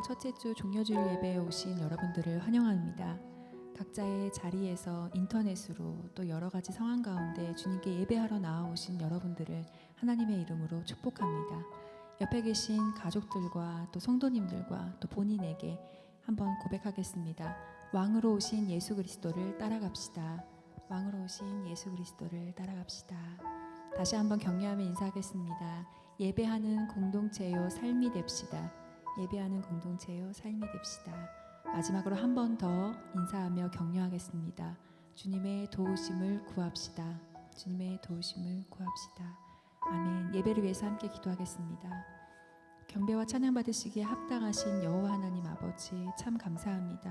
첫째 주 종려주일 예배에 오신 여러분들을 환영합니다. 각자의 자리에서 인터넷으로 또 여러 가지 상황 가운데 주님께 예배하러 나아오신 여러분들을 하나님의 이름으로 축복합니다. 옆에 계신 가족들과 또 성도님들과 또 본인에게 한번 고백하겠습니다. 왕으로 오신 예수 그리스도를 따라갑시다. 왕으로 오신 예수 그리스도를 따라갑시다. 다시 한번 격려하며 인사하겠습니다. 예배하는 공동체요 삶이 됩시다. 예배하는 공동체요 삶이 됩시다. 마지막으로 한 번 더 인사하며 격려하겠습니다. 주님의 도우심을 구합시다. 주님의 도우심을 구합시다. 아멘. 예배를 위해서 함께 기도하겠습니다. 경배와 찬양 받으시기에 합당하신 여호와 하나님 아버지 참 감사합니다.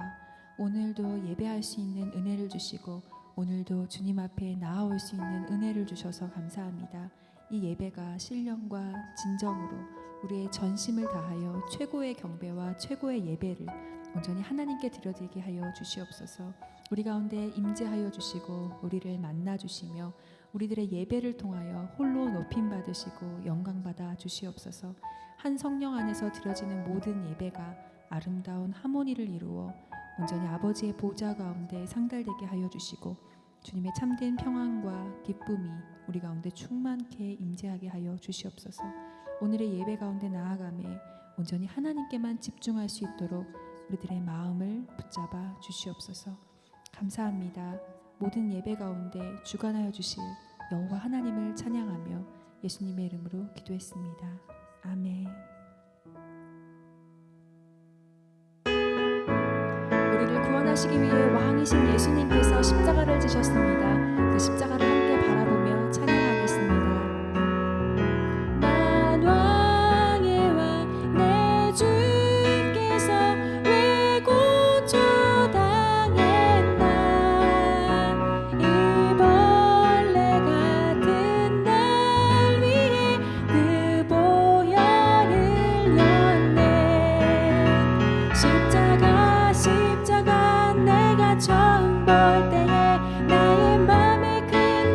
오늘도 예배할 수 있는 은혜를 주시고 오늘도 주님 앞에 나아올 수 있는 은혜를 주셔서 감사합니다. 이 예배가 신령과 진정으로 우리의 전심을 다하여 최고의 경배와 최고의 예배를 온전히 하나님께 드려드리게 하여 주시옵소서. 우리 가운데 임재하여 주시고 우리를 만나 주시며 우리들의 예배를 통하여 홀로 높임 받으시고 영광 받아 주시옵소서. 한 성령 안에서 드려지는 모든 예배가 아름다운 하모니를 이루어 온전히 아버지의 보좌 가운데 상달되게 하여 주시고 주님의 참된 평안과 기쁨이 우리 가운데 충만케 임재하게 하여 주시옵소서. 오늘의 예배 가운데 나아가매 온전히 하나님께만 집중할 수 있도록 우리들의 마음을 붙잡아 주시옵소서. 감사합니다. 모든 예배 가운데 주관하여 주실 여호와 하나님을 찬양하며 예수님의 이름으로 기도했습니다. 아멘. 우리를 구원하시기 위해 왕이신 예수님께서 십자가를 지셨습니다. 그 십자가를 함께 바라보며 찬양하겠습니다. 난 왕의 왕 내 주께서 왜 고초당했나. 이 벌레 같은 날 위해 그 보혈을 흘렸네. 십자가 내가 처음 볼 때에 나의 맘에 큰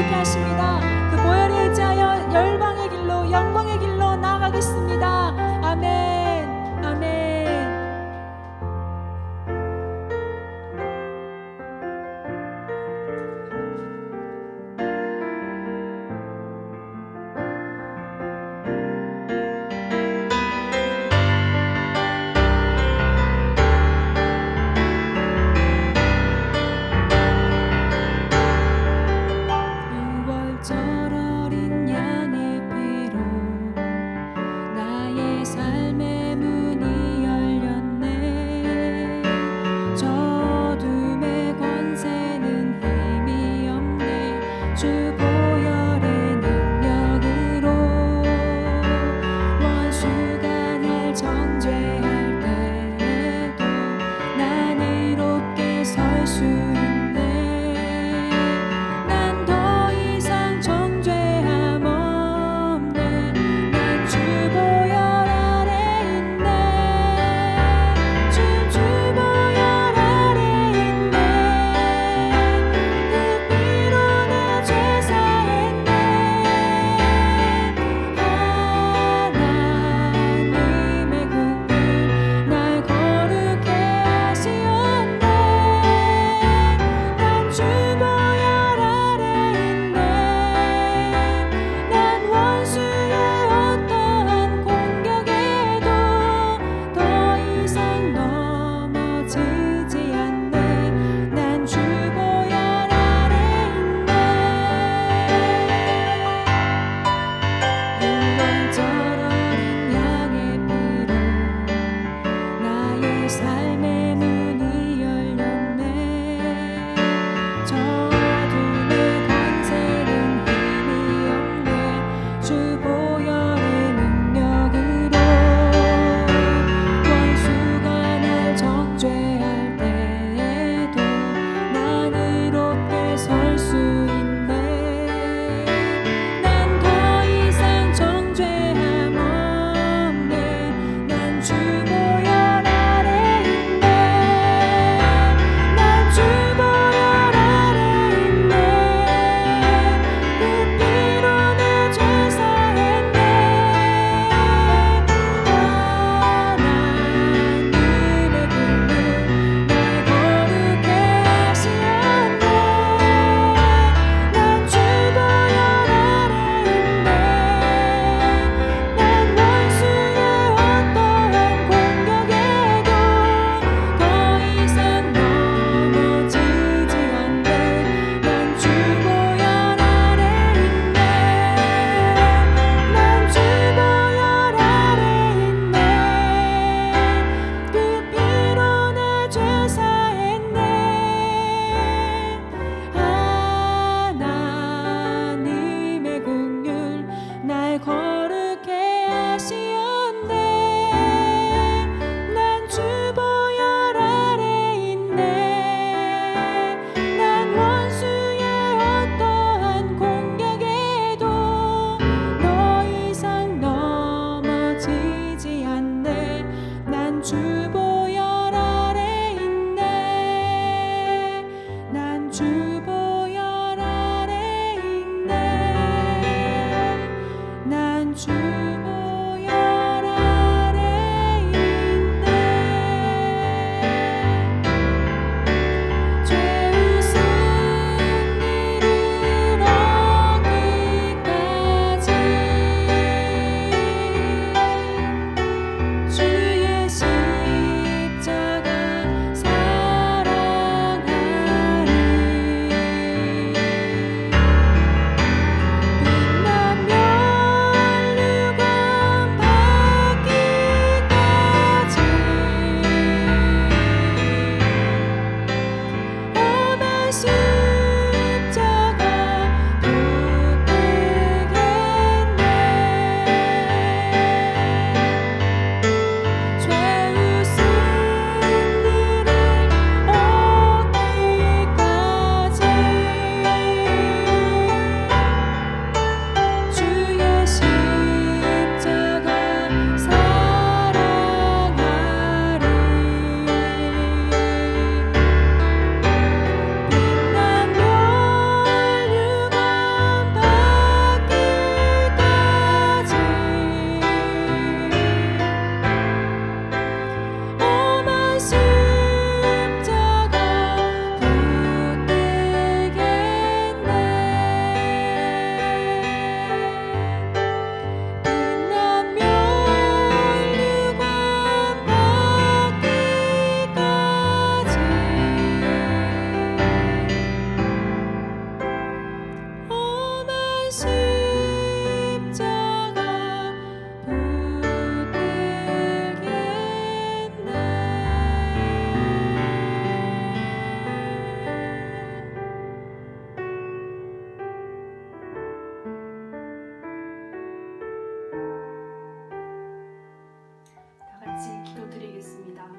있게 하십니다. 그 보혈에 의지하여 열방의 길로 영광의 길로 나아가겠습니다. 아멘. 아멘. 6월절 어린 양의 피로 십자가 다 같이 기도드리겠습니다.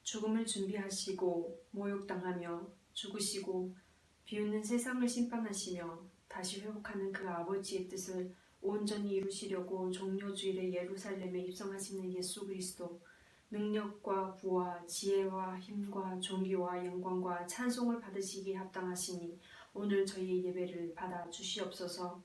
죽음을 준비하시고 모욕당하며 죽으시고 비웃는 세상을 심판하시며 다시 회복하는 그 아버지의 뜻을 온전히 이루시려고 종료주일에 예루살렘에 입성하시는 예수 그리스도, 능력과 부와 지혜와 힘과 존귀와 영광과 찬송을 받으시기에 합당하시니 오늘 저희의 예배를 받아 주시옵소서.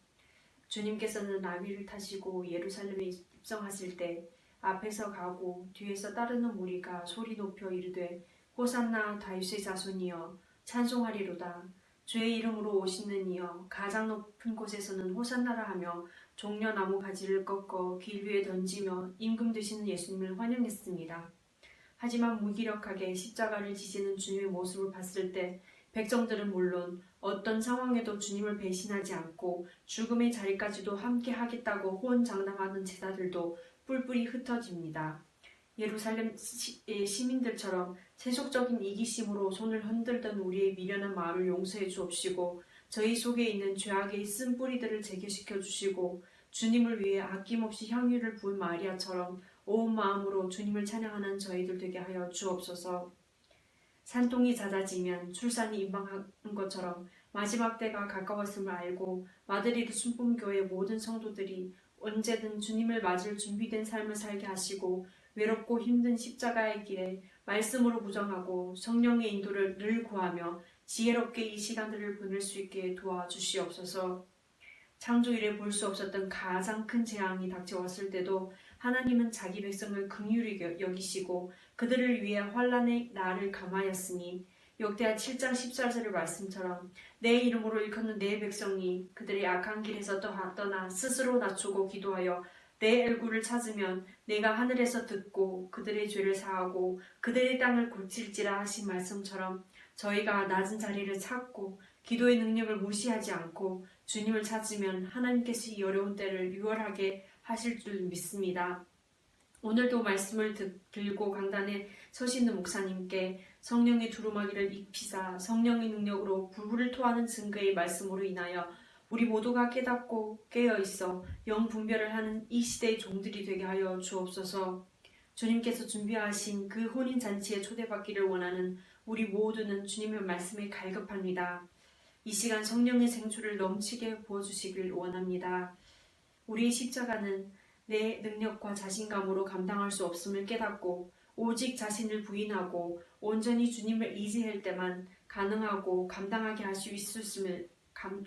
주님께서는 나귀를 타시고 예루살렘에 입성하실 때 앞에서 가고 뒤에서 따르는 무리가 소리 높여 이르되 호산나 다윗의 자손이여 찬송하리로다. 주의 이름으로 오시는 이여 가장 높은 곳에서는 호산나라 하며 종려나무 가지를 꺾어 길 위에 던지며 임금 되시는 예수님을 환영했습니다. 하지만 무기력하게 십자가를 지시는 주님의 모습을 봤을 때 백성들은 물론 어떤 상황에도 주님을 배신하지 않고 죽음의 자리까지도 함께 하겠다고 호언장담하는 제자들도 뿔뿔이 흩어집니다. 예루살렘 시민들처럼 세속적인 이기심으로 손을 흔들던 우리의 미련한 마음을 용서해 주옵시고 저희 속에 있는 죄악의 쓴 뿌리들을 제거시켜 주시고 주님을 위해 아낌없이 향유를 부은 마리아처럼 온 마음으로 주님을 찬양하는 저희들 되게 하여 주옵소서. 산통이 잦아지면 출산이 임박한 것처럼 마지막 때가 가까웠음을 알고 마드리드 순복음교회 모든 성도들이 언제든 주님을 맞을 준비된 삶을 살게 하시고 외롭고 힘든 십자가의 길에 말씀으로 부정하고 성령의 인도를 늘 구하며 지혜롭게 이 시간들을 보낼 수 있게 도와주시옵소서. 창조 이래 볼 수 없었던 가장 큰 재앙이 닥쳐왔을 때도 하나님은 자기 백성을 긍휼히 여기시고 그들을 위해 환난의 날을 감하였으니 역대하 7장 14절의 말씀처럼 내 이름으로 일컫는 내 백성이 그들의 악한 길에서 떠나 스스로 낮추고 기도하여 내 얼굴을 찾으면 내가 하늘에서 듣고 그들의 죄를 사하고 그들의 땅을 고칠지라 하신 말씀처럼 저희가 낮은 자리를 찾고 기도의 능력을 무시하지 않고 주님을 찾으면 하나님께서 이 어려운 때를 유월하게 하실 줄 믿습니다. 오늘도 말씀을 들고 강단에 서시는 목사님께 성령의 두루마기를 입히사 성령의 능력으로 불을 토하는 증거의 말씀으로 인하여 우리 모두가 깨닫고 깨어있어 영분별을 하는 이 시대의 종들이 되게 하여 주옵소서. 주님께서 준비하신 그 혼인잔치에 초대받기를 원하는 우리 모두는 주님의 말씀에 갈급합니다. 이 시간 성령의 생수를 넘치게 부어주시길 원합니다. 우리의 십자가는 내 능력과 자신감으로 감당할 수 없음을 깨닫고 오직 자신을 부인하고 온전히 주님을 의지할 때만 가능하고 감당하게 할 수 있었음을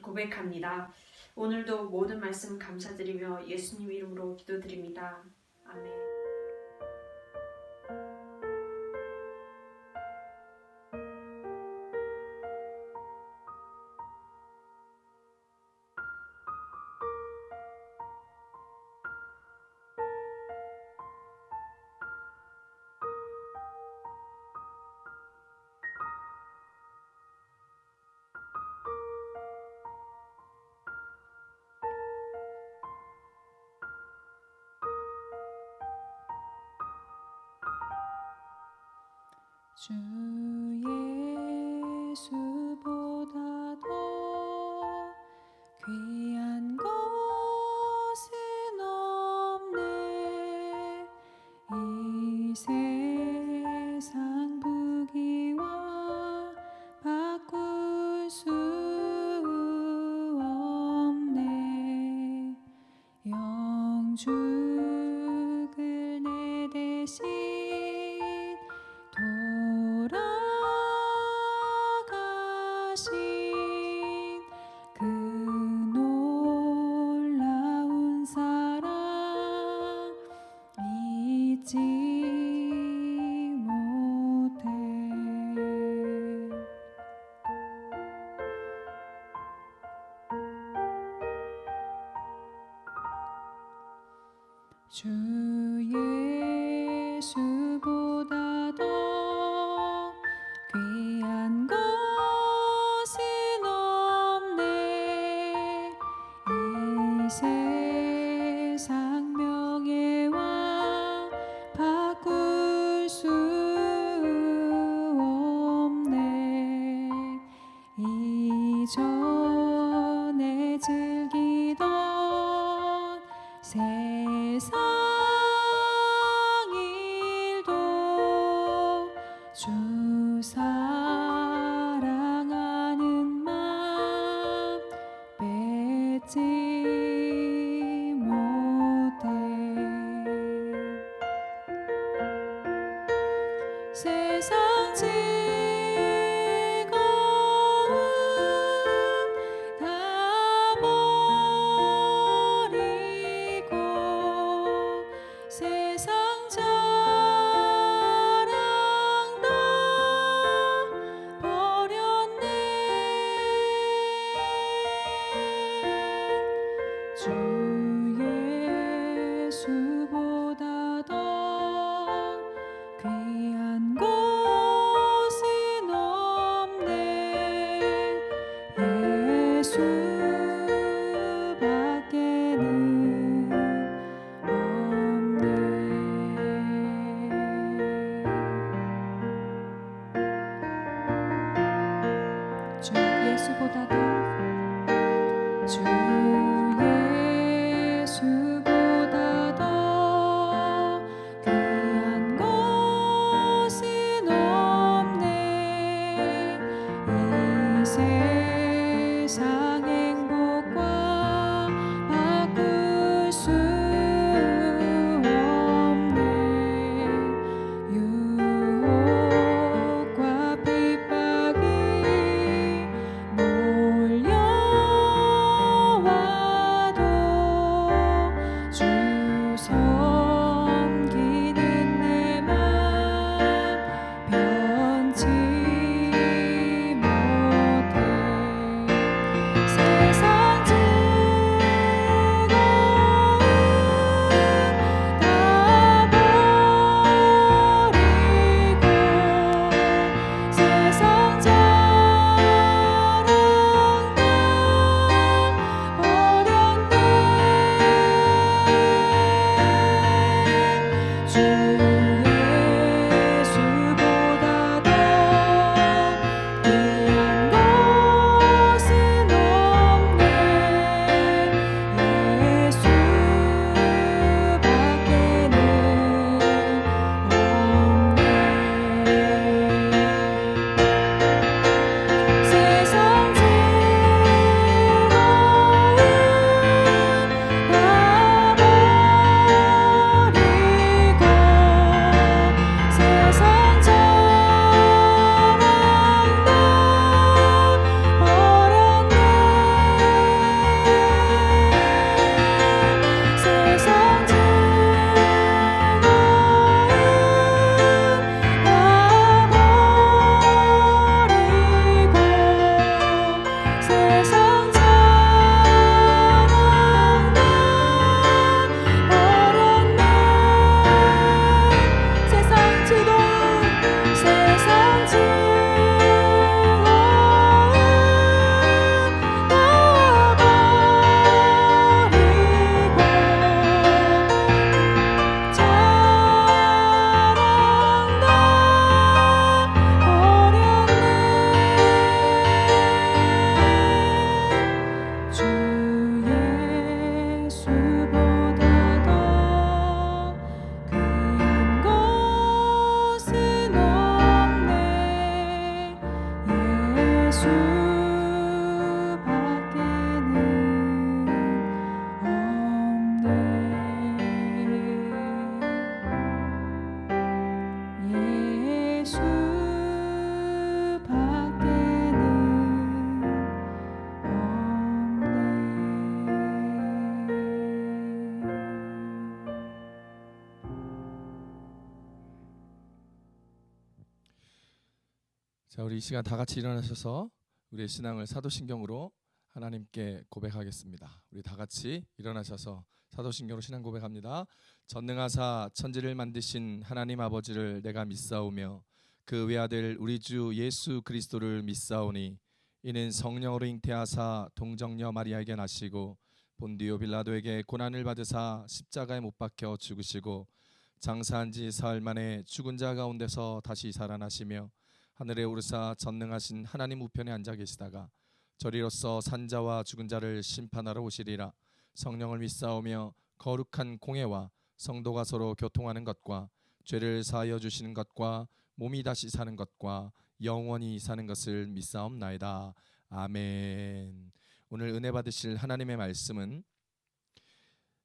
고백합니다. 오늘도 모든 말씀 감사드리며 예수님 이름으로 기도드립니다. 아멘. 주 예수보다 더 귀한 것은 없네. 이 세상 부귀와 바꿀 수 없네. 영죽을 내 대신 돌아가신 그 놀라운 사랑 잊지 못해. 주 예수보다 더 귀한 것은 없네. 세상 명예와 바꿀 수 없네. 이전에 즐기던 세상 일도 주 사랑하는 맘 뺏지 못해. 세상 즐거움 다 버리고 세상 자랑 다 버렸네. 주 예수보다 더 귀한 곳은 없네. 예수밖에는 없네. 주 예수보다 더 주 예수보다 더 귀한 곳은 없네. 이 세상 행복과 바꿀 수 없네. 유혹과 핍박이 몰려와도 주 섬기는 내 맘 변치 못해. 세상 즐거움 다 버리고 세상 자랑 다 버렸네. 주 예수보다 더 귀한 곳은 없네. 예수밖에는 없네. 세상 즐거움 다 버리고 세상 자랑 다 버렸네. 세상 즐거움 다 버리고 세상 자랑 다 버렸네. 세상 즐거움 세상 즐거움 다 버리고 자랑 다 버렸네. 주 예수보다 더 귀한 곳은 없네. 예수밖에는 없네. 자, 우리 이 시간 다 같이 일어나셔서 우리의 신앙을 사도신경으로 하나님께 고백하겠습니다. 우리 다 같이 일어나셔서 사도신경으로 신앙 고백합니다. 전능하사 천지를 만드신 하나님 아버지를 내가 믿사오며 그 외아들 우리 주 예수 그리스도를 믿사오니 이는 성령으로 잉태하사 동정녀 마리아에게 나시고 본디오 빌라도에게 고난을 받으사 십자가에 못 박혀 죽으시고 장사한 지 사흘 만에 죽은 자 가운데서 다시 살아나시며 하늘에 오르사 전능하신 하나님 우편에 앉아 계시다가 저리로서 산자와 죽은 자를 심판하러 오시리라. 성령을 믿사오며 거룩한 공회와 성도가 서로 교통하는 것과 죄를 사하여 주시는 것과 몸이 다시 사는 것과 영원히 사는 것을 믿사옵나이다. 아멘. 오늘 은혜 받으실 하나님의 말씀은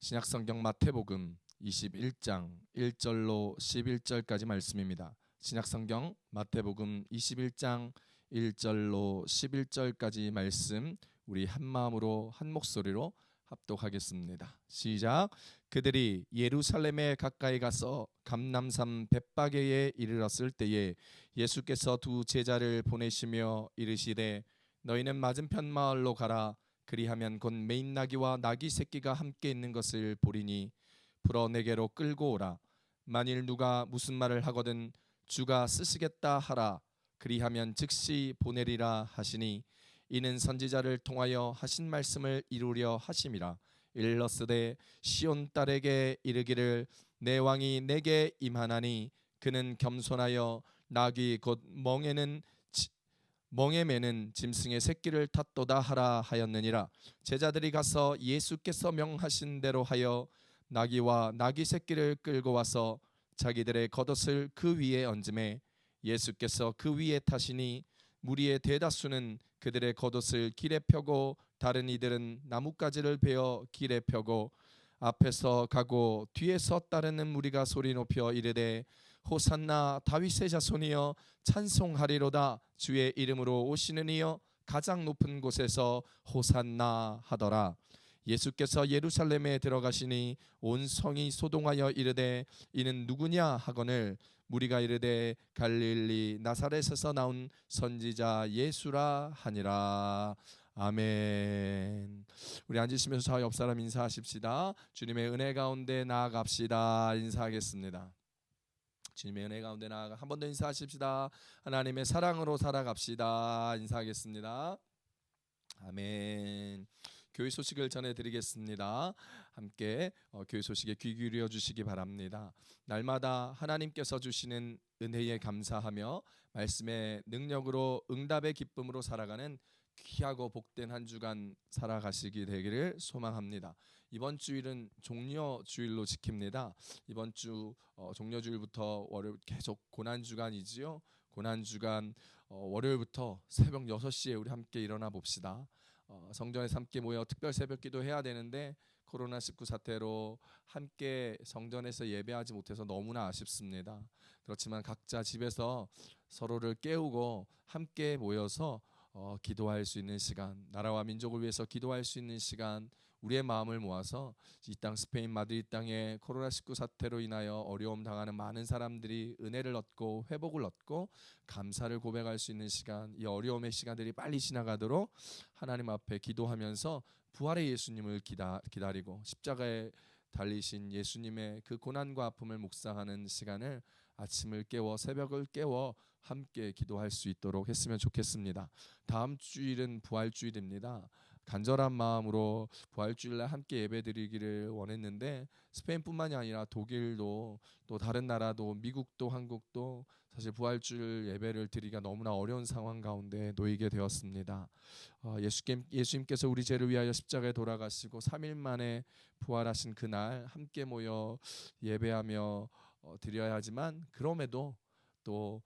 신약성경 마태복음 21장 1절로 11절까지 말씀입니다. 신약성경 마태복음 21장 1절로 11절까지 말씀 우리 한 마음으로 한 목소리로 합독하겠습니다. 시작. 그들이 예루살렘에 가까이 가서 감람산 벳바게에 이르렀을 때에 예수께서 두 제자를 보내시며 이르시되 너희는 맞은편 마을로 가라. 그리하면 곧 매인 나귀와 나귀 새끼가 함께 있는 것을 보리니 풀어 내게로 끌고 오라. 만일 누가 무슨 말을 하거든 주가 쓰시겠다 하라. 그리하면 즉시 보내리라 하시니 이는 선지자를 통하여 하신 말씀을 이루려 하심이라. 일러스되 시온 딸에게 이르기를 내 왕이 내게 임하나니 그는 겸손하여 나귀 곧 멍에 매는 짐승의 새끼를 탔도다 하라 하였느니라. 제자들이 가서 예수께서 명하신 대로 하여 나귀와 나귀 새끼를 끌고 와서 자기들의 겉옷을 그 위에 얹음에 예수께서 그 위에 타시니 무리의 대다수는 그들의 겉옷을 길에 펴고 다른 이들은 나뭇가지를 베어 길에 펴고 앞에서 가고 뒤에서 따르는 무리가 소리 높여 이르되 호산나 다윗의 자손이여 찬송하리로다. 주의 이름으로 오시는 이여 가장 높은 곳에서 호산나 하더라. 예수께서 예루살렘에 들어가시니 온 성이 소동하여 이르되 이는 누구냐 하거늘 무리가 이르되 갈릴리 나사렛에서 나온 선지자 예수라 하니라. 아멘. 우리 앉으시면서 저희 옆 사람 인사하십시다. 주님의 은혜 가운데 나아갑시다. 인사하겠습니다. 주님의 은혜 가운데 나아가 한 번 더 인사하십시다. 하나님의 사랑으로 살아갑시다. 인사하겠습니다. 아멘. 교회 소식을 전해드리겠습니다. 함께 교회 소식에 귀 기울여 주시기 바랍니다. 날마다 하나님께서 주시는 은혜에 감사하며 말씀의 능력으로 응답의 기쁨으로 살아가는 귀하고 복된 한 주간 살아가시기 되기를 소망합니다. 이번 주일은 종려주일로 지킵니다. 이번 주 종려주일부터 월요일 계속 고난주간이지요. 고난주간 월요일부터 새벽 6시에 우리 함께 일어나 봅시다. 성전에서 함께 모여 특별 새벽기도 해야 되는데 코로나19 사태로 함께 성전에서 예배하지 못해서 너무나 아쉽습니다. 그렇지만 각자 집에서 서로를 깨우고 함께 모여서 기도할 수 있는 시간, 나라와 민족을 위해서 기도할 수 있는 시간, 우리의 마음을 모아서 이 땅 스페인 마드리드 땅에 코로나19 사태로 인하여 어려움 당하는 많은 사람들이 은혜를 얻고 회복을 얻고 감사를 고백할 수 있는 시간, 이 어려움의 시간들이 빨리 지나가도록 하나님 앞에 기도하면서 부활의 예수님을 기다리고 십자가에 달리신 예수님의 그 고난과 아픔을 묵상하는 시간을 아침을 깨워 새벽을 깨워 함께 기도할 수 있도록 했으면 좋겠습니다. 다음 주일은 부활주일입니다. 간절한 마음으로 부활주일날 함께 예배드리기를 원했는데 스페인뿐만이 아니라 독일도 또 다른 나라도 미국도 한국도 사실 부활주일 예배를 드리기가 너무나 어려운 상황 가운데 놓이게 되었습니다. 예수님께서 우리 죄를 위하여 십자가에 돌아가시고 3일 만에 부활하신 그날 함께 모여 예배하며 드려야 하지만 그럼에도 또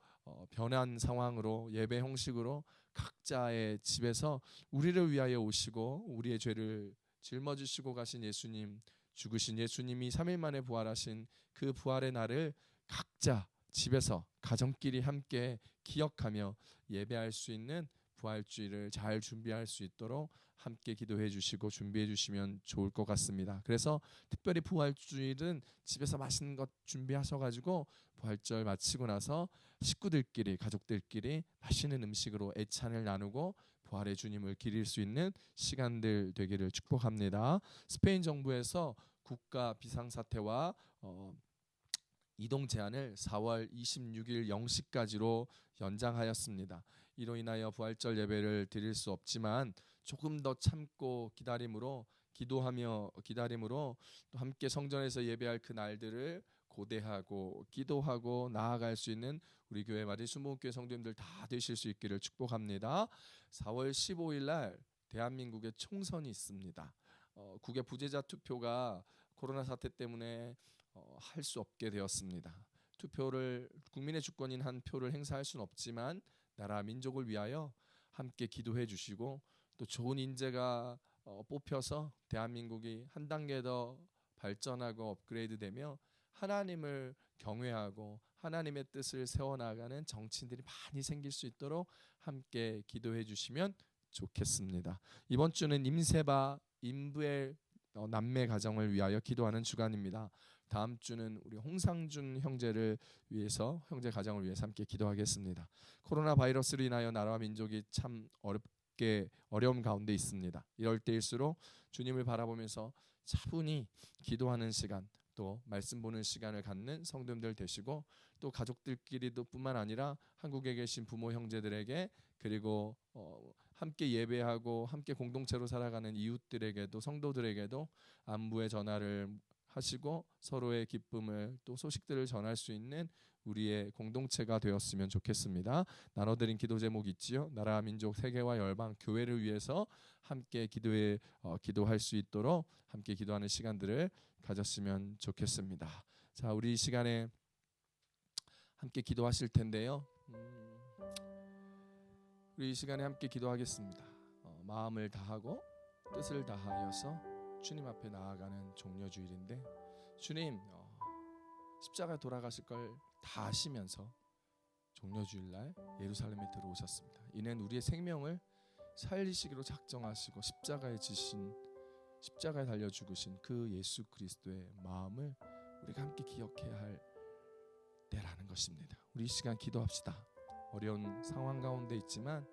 변한 상황으로 예배 형식으로 각자의 집에서 우리를 위하여 오시고 우리의 죄를 짊어지시고 가신 예수님, 죽으신 예수님이 3일 만에 부활하신 그 부활의 날을 각자 집에서 가정끼리 함께 기억하며 예배할 수 있는 부활주일을 잘 준비할 수 있도록 함께 기도해 주시고 준비해 주시면 좋을 것 같습니다. 그래서 특별히 부활주일은 집에서 맛있는 것 준비하셔가지고 부활절 마치고 나서 식구들끼리 가족들끼리 맛있는 음식으로 애찬을 나누고 부활의 주님을 기릴 수 있는 시간들 되기를 축복합니다. 스페인 정부에서 국가 비상사태와 이동 제한을 4월 26일 0시까지로 연장하였습니다. 이로 인하여 부활절 예배를 드릴 수 없지만 조금 더 참고 기다림으로 기도하며 기다림으로 또 함께 성전에서 예배할 그 날들을 고대하고 기도하고 나아갈 수 있는 우리 교회 마리 수목교회 성도님들 다 되실 수 있기를 축복합니다. 4월 15일 날 대한민국에 총선이 있습니다. 국외 부재자 투표가 코로나 사태 때문에 할 수 없게 되었습니다. 투표를 국민의 주권인 한 표를 행사할 수는 없지만 나라 민족을 위하여 함께 기도해 주시고 또 좋은 인재가 뽑혀서 대한민국이 한 단계 더 발전하고 업그레이드되며 하나님을 경외하고 하나님의 뜻을 세워나가는 정치인들이 많이 생길 수 있도록 함께 기도해 주시면 좋겠습니다. 이번 주는 임세바 임부엘 남매 가정을 위하여 기도하는 주간입니다. 다음 주는 우리 홍상준 형제를 위해서 형제 가정을 위해서 함께 기도하겠습니다. 코로나 바이러스로 인하여 나라와 민족이 참 어려움 가운데 있습니다. 이럴 때일수록 주님을 바라보면서 차분히 기도하는 시간, 또 말씀 보는 시간을 갖는 성도님들 되시고 또 가족들끼리도 뿐만 아니라 한국에 계신 부모 형제들에게 그리고 함께 예배하고 함께 공동체로 살아가는 이웃들에게도 성도들에게도 안부의 전화를 하시고 서로의 기쁨을 또 소식들을 전할 수 있는 우리의 공동체가 되었으면 좋겠습니다. 나눠드린 기도 제목 있지요. 나라 민족 세계와 열방 교회를 위해서 함께 기도할 수 있도록 함께 기도하는 시간들을 가졌으면 좋겠습니다. 자, 우리 이 시간에 함께 기도하실 텐데요. 우리 이 시간에 함께 기도하겠습니다. 마음을 다하고 뜻을 다하여서 주님 앞에 나아가는 종려주일인데 주님 십자가에 돌아가실 걸 다 아시면서 종려주일날 예루살렘에 들어오셨습니다. 이는 우리의 생명을 살리시기로 작정하시고 십자가에 달려 죽으신 그 예수 그리스도의 마음을 우리가 함께 기억해야 할 때라는 것입니다. 우리 이 시간 기도합시다. 어려운 상황 가운데 있지만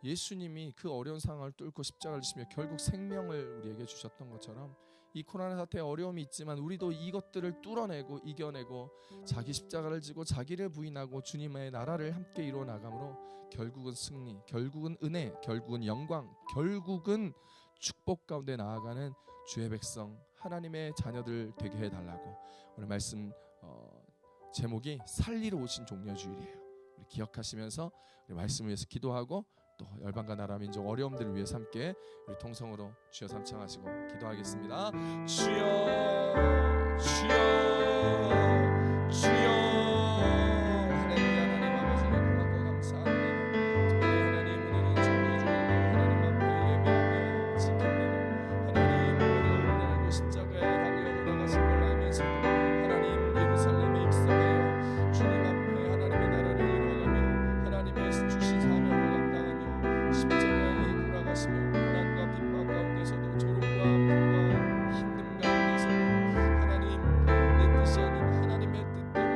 예수님이 그 어려운 상황을 뚫고 십자가를 지시며 결국 생명을 우리에게 주셨던 것처럼 이 코로나 사태에 어려움이 있지만 우리도 이것들을 뚫어내고 이겨내고 자기 십자가를 지고 자기를 부인하고 주님의 나라를 함께 이루어 나감으로 결국은 승리, 결국은 은혜, 결국은 영광, 결국은 축복 가운데 나아가는 주의 백성 하나님의 자녀들 되게 해달라고. 오늘 말씀 제목이 살리러 오신 종려주일이에요. 우리 기억하시면서 우리 말씀을 위해서 기도하고 또 열방과 나라 민족 어려움들을 위해서 함께 우리 통성으로 주여 삼창하시고 기도하겠습니다. 주여 주여 주여. 할렐루야. 하나님 아버지를 고맙고 감사합니다. 특별히 하나님 오늘은 종려주일로 하나님 앞에 예배하며 지킵니다. 하나님 어려움을 알고 십자가에 달려 돌아가신 걸 알면서도 하나님 예루살렘에 입성하여 주님 앞에 하나님의 나라를 이루어가며 하나님의 주신 사명을 십자가에 돌아가시며 고난과 핍박 가운데서도 조롱과 아픔과 힘듦 가운데서도 하나님 내 뜻이 아닌 하나님의 뜻대로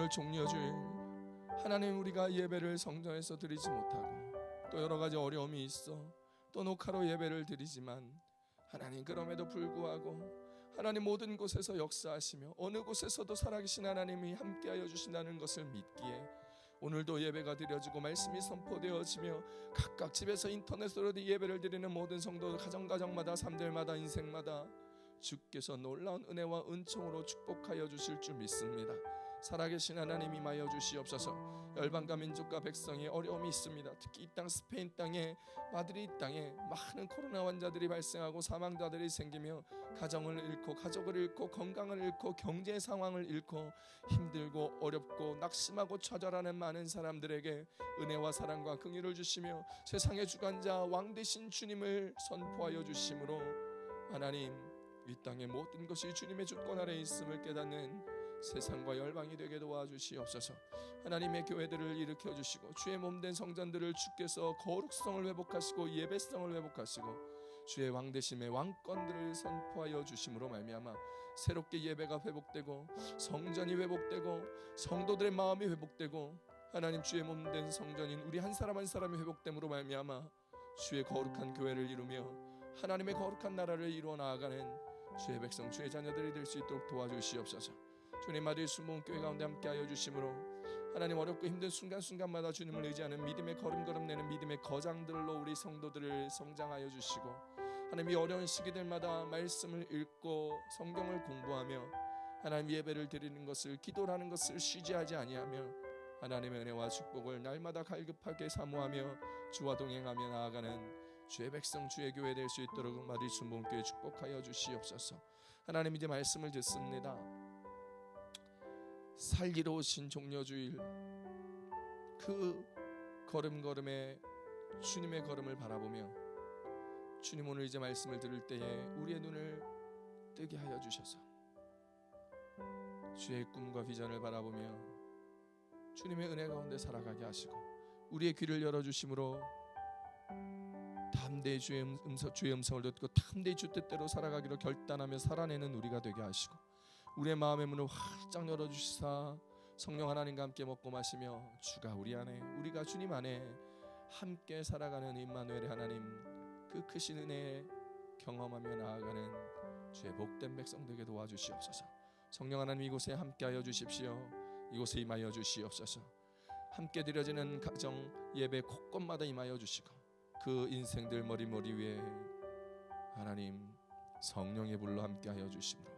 오늘 종려주일 하나님, 우리가 예배를 성전에서 드리지 못하고 또 여러 가지 어려움이 있어 또 녹화로 예배를 드리지만 하나님, 그럼에도 불구하고 하나님 모든 곳에서 역사하시며 어느 곳에서도 살아계신 하나님이 함께하여 주신다는 것을 믿기에 오늘도 예배가 드려지고 말씀이 선포되어지며 각각 집에서 인터넷으로 예배를 드리는 모든 성도 가정마다 삶들마다 인생마다 주께서 놀라운 은혜와 은총으로 축복하여 주실 줄 믿습니다. 살아계신 하나님 임하여 주시옵소서. 열방과 민족과 백성의 어려움이 있습니다. 특히 이 땅 스페인 땅에 마드리드 땅에 많은 코로나 환자들이 발생하고 사망자들이 생기며 가정을 잃고 가족을 잃고 건강을 잃고 경제 상황을 잃고 힘들고 어렵고 낙심하고 좌절하는 많은 사람들에게 은혜와 사랑과 긍휼을 주시며 세상의 주관자 왕 되신 주님을 선포하여 주심으로 하나님, 이 땅의 모든 것이 주님의 주권 아래에 있음을 깨닫는 세상과 열방이 되게 도와주시옵소서. 하나님의 교회들을 일으켜 주시고 주의 몸된 성전들을 주께서 거룩성을 회복하시고 예배성을 회복하시고 주의 왕되심의 왕권들을 선포하여 주심으로 말미암아 새롭게 예배가 회복되고 성전이 회복되고 성도들의 마음이 회복되고 하나님, 주의 몸된 성전인 우리 한 사람 한 사람이 회복됨으로 말미암아 주의 거룩한 교회를 이루며 하나님의 거룩한 나라를 이루어 나아가는 주의 백성 주의 자녀들이 될 수 있도록 도와주시옵소서. 주님, 마리의 숨은 교회 가운데 함께하여 주심으로 하나님, 어렵고 힘든 순간순간마다 주님을 의지하는 믿음의 걸음걸음 내는 믿음의 거장들로 우리 성도들을 성장하여 주시고 하나님, 이 어려운 시기들마다 말씀을 읽고 성경을 공부하며 하나님 예배를 드리는 것을, 기도하는 것을 쉬지 하지 아니하며 하나님의 은혜와 축복을 날마다 갈급하게 사모하며 주와 동행하며 나아가는 주의 백성 주의 교회 될 수 있도록 마리 순복음교회 축복하여 주시옵소서. 하나님, 이제 말씀을 듣습니다. 살리러 오신 종려주일, 그 걸음걸음에 주님의 걸음을 바라보며 주님, 오늘 이제 말씀을 들을 때에 우리의 눈을 뜨게 하여 주셔서 주의 꿈과 비전을 바라보며 주님의 은혜 가운데 살아가게 하시고 우리의 귀를 열어주심으로 담대히 주의 음성을 듣고 담대히 주 뜻대로 살아가기로 결단하며 살아내는 우리가 되게 하시고 우리의 마음의 문을 활짝 열어주시사 성령 하나님과 함께 먹고 마시며 주가 우리 안에, 우리가 주님 안에 함께 살아가는 임마누엘의 하나님, 그 크신 은혜 경험하며 나아가는 주의 복된 백성 되게 도와주시옵소서. 성령 하나님, 이곳에 함께하여 주십시오. 이곳에 임하여 주시옵소서. 함께 드려지는 가정 예배 곳곳마다 임하여 주시고 그 인생들 머리 위에 하나님 성령의 불로 함께하여 주심으로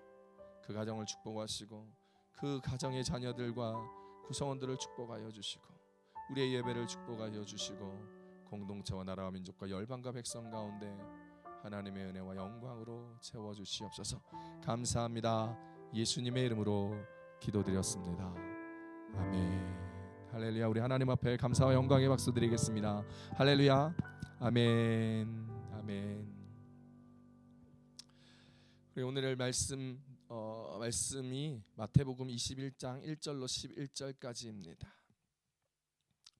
그 가정을 축복하시고 그 가정의 자녀들과 구성원들을 축복하여 주시고 우리의 예배를 축복하여 주시고 공동체와 나라와 민족과 열방과 백성 가운데 하나님의 은혜와 영광으로 채워주시옵소서. 감사합니다. 예수님의 이름으로 기도드렸습니다. 아멘. 할렐루야. 우리 하나님 앞에 감사와 영광의 박수 드리겠습니다. 할렐루야. 아멘. 아멘. 우리 오늘 말씀이 마태복음 21장 1절로 11절까지입니다.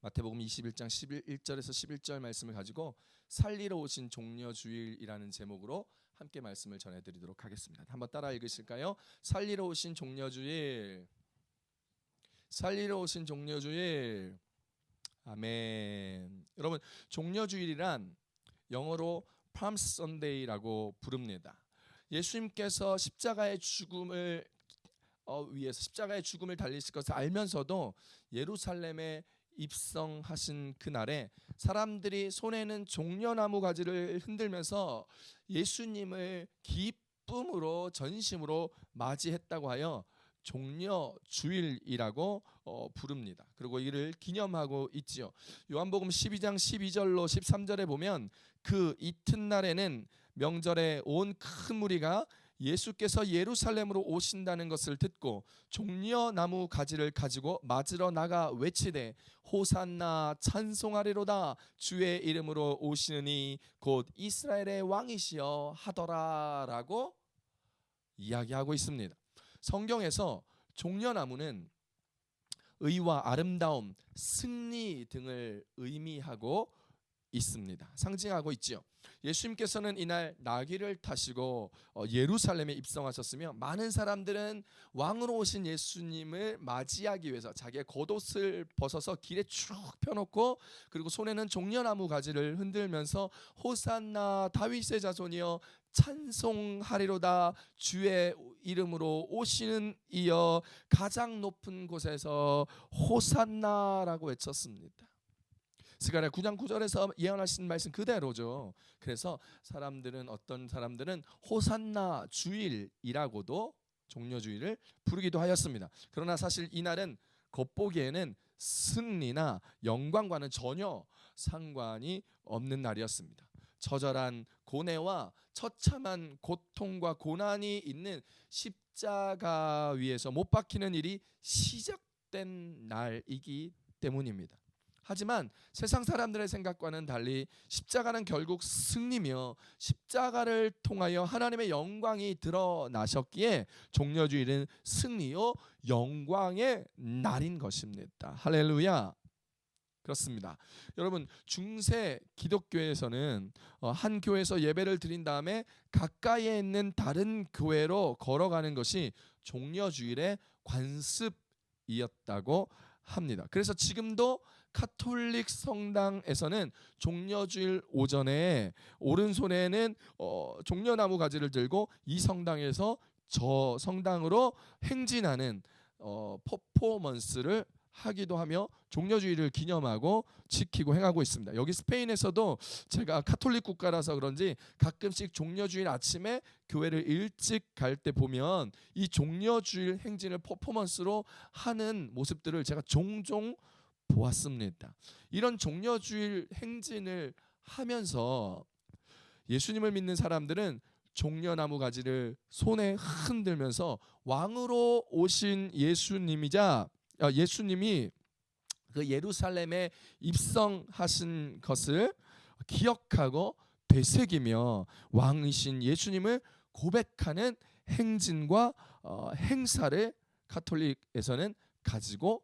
마태복음 21장 1절에서 11절 말씀을 가지고 살리러 오신 종려주일이라는 제목으로 함께 말씀을 전해드리도록 하겠습니다. 한번 따라 읽으실까요? 살리러 오신 종려주일, 살리러 오신 종려주일. 아멘. 여러분, 종려주일이란 영어로 Palm Sunday라고 부릅니다. 예수님께서 십자가의 죽음을 위해서 십자가의 죽음을 달리실 것을 알면서도 예루살렘에 입성하신 그날에 사람들이 손에는 종려나무 가지를 흔들면서 예수님을 기쁨으로 전심으로 맞이했다고 하여 종려주일이라고 부릅니다. 그리고 이를 기념하고 있지요. 요한복음 12장 12절로 13절에 보면 그 이튿날에는 명절에 온 큰 무리가 예수께서 예루살렘으로 오신다는 것을 듣고 종려나무 가지를 가지고 맞으러 나가 외치되 호산나 찬송하리로다 주의 이름으로 오시느니 곧 이스라엘의 왕이시여 하더라라고 이야기하고 있습니다. 성경에서 종려나무는 의와 아름다움, 승리 등을 의미하고 있습니다. 상징하고 있지요. 예수님께서는 이날 나귀를 타시고 예루살렘에 입성하셨으며 많은 사람들은 왕으로 오신 예수님을 맞이하기 위해서 자기의 겉옷을 벗어서 길에 쭉 펴놓고 그리고 손에는 종려나무 가지를 흔들면서 호산나 다윗의 자손이여 찬송하리로다 주의 이름으로 오시는 이여 가장 높은 곳에서 호산나라고 외쳤습니다. 스가랴 9장 9절에서 예언하신 말씀 그대로죠. 그래서 어떤 사람들은 호산나 주일이라고도 종려주일을 부르기도 하였습니다. 그러나 사실 이날은 겉보기에는 승리나 영광과는 전혀 상관이 없는 날이었습니다. 처절한 고뇌와 처참한 고통과 고난이 있는 십자가 위에서 못 박히는 일이 시작된 날이기 때문입니다. 하지만 세상 사람들의 생각과는 달리 십자가는 결국 승리며 십자가를 통하여 하나님의 영광이 드러나셨기에 종려주일은 승리요 영광의 날인 것입니다. 할렐루야. 그렇습니다. 여러분 중세 기독교에서는 한 교회에서 예배를 드린 다음에 가까이에 있는 다른 교회로 걸어가는 것이 종려주일의 관습이었다고 합니다. 그래서 지금도 카톨릭 성당에서는 종려주일 오전에 오른손에는 종려나무 가지를 들고 이 성당에서 저 성당으로 행진하는 퍼포먼스를 하기도 하며 종려주일을 기념하고 지키고 행하고 있습니다. 여기 스페인에서도 제가 카톨릭 국가라서 그런지 가끔씩 종려주일 아침에 교회를 일찍 갈 때 보면 이 종려주일 행진을 퍼포먼스로 하는 모습들을 제가 종종 보았습니다. 이런 종려주일 행진을 하면서 예수님을 믿는 사람들은 종려나무 가지를 손에 흔들면서 왕으로 오신 예수님이 그 예루살렘에 입성하신 것을 기억하고 되새기며 왕이신 예수님을 고백하는 행진과 행사를 카톨릭에서는 가지고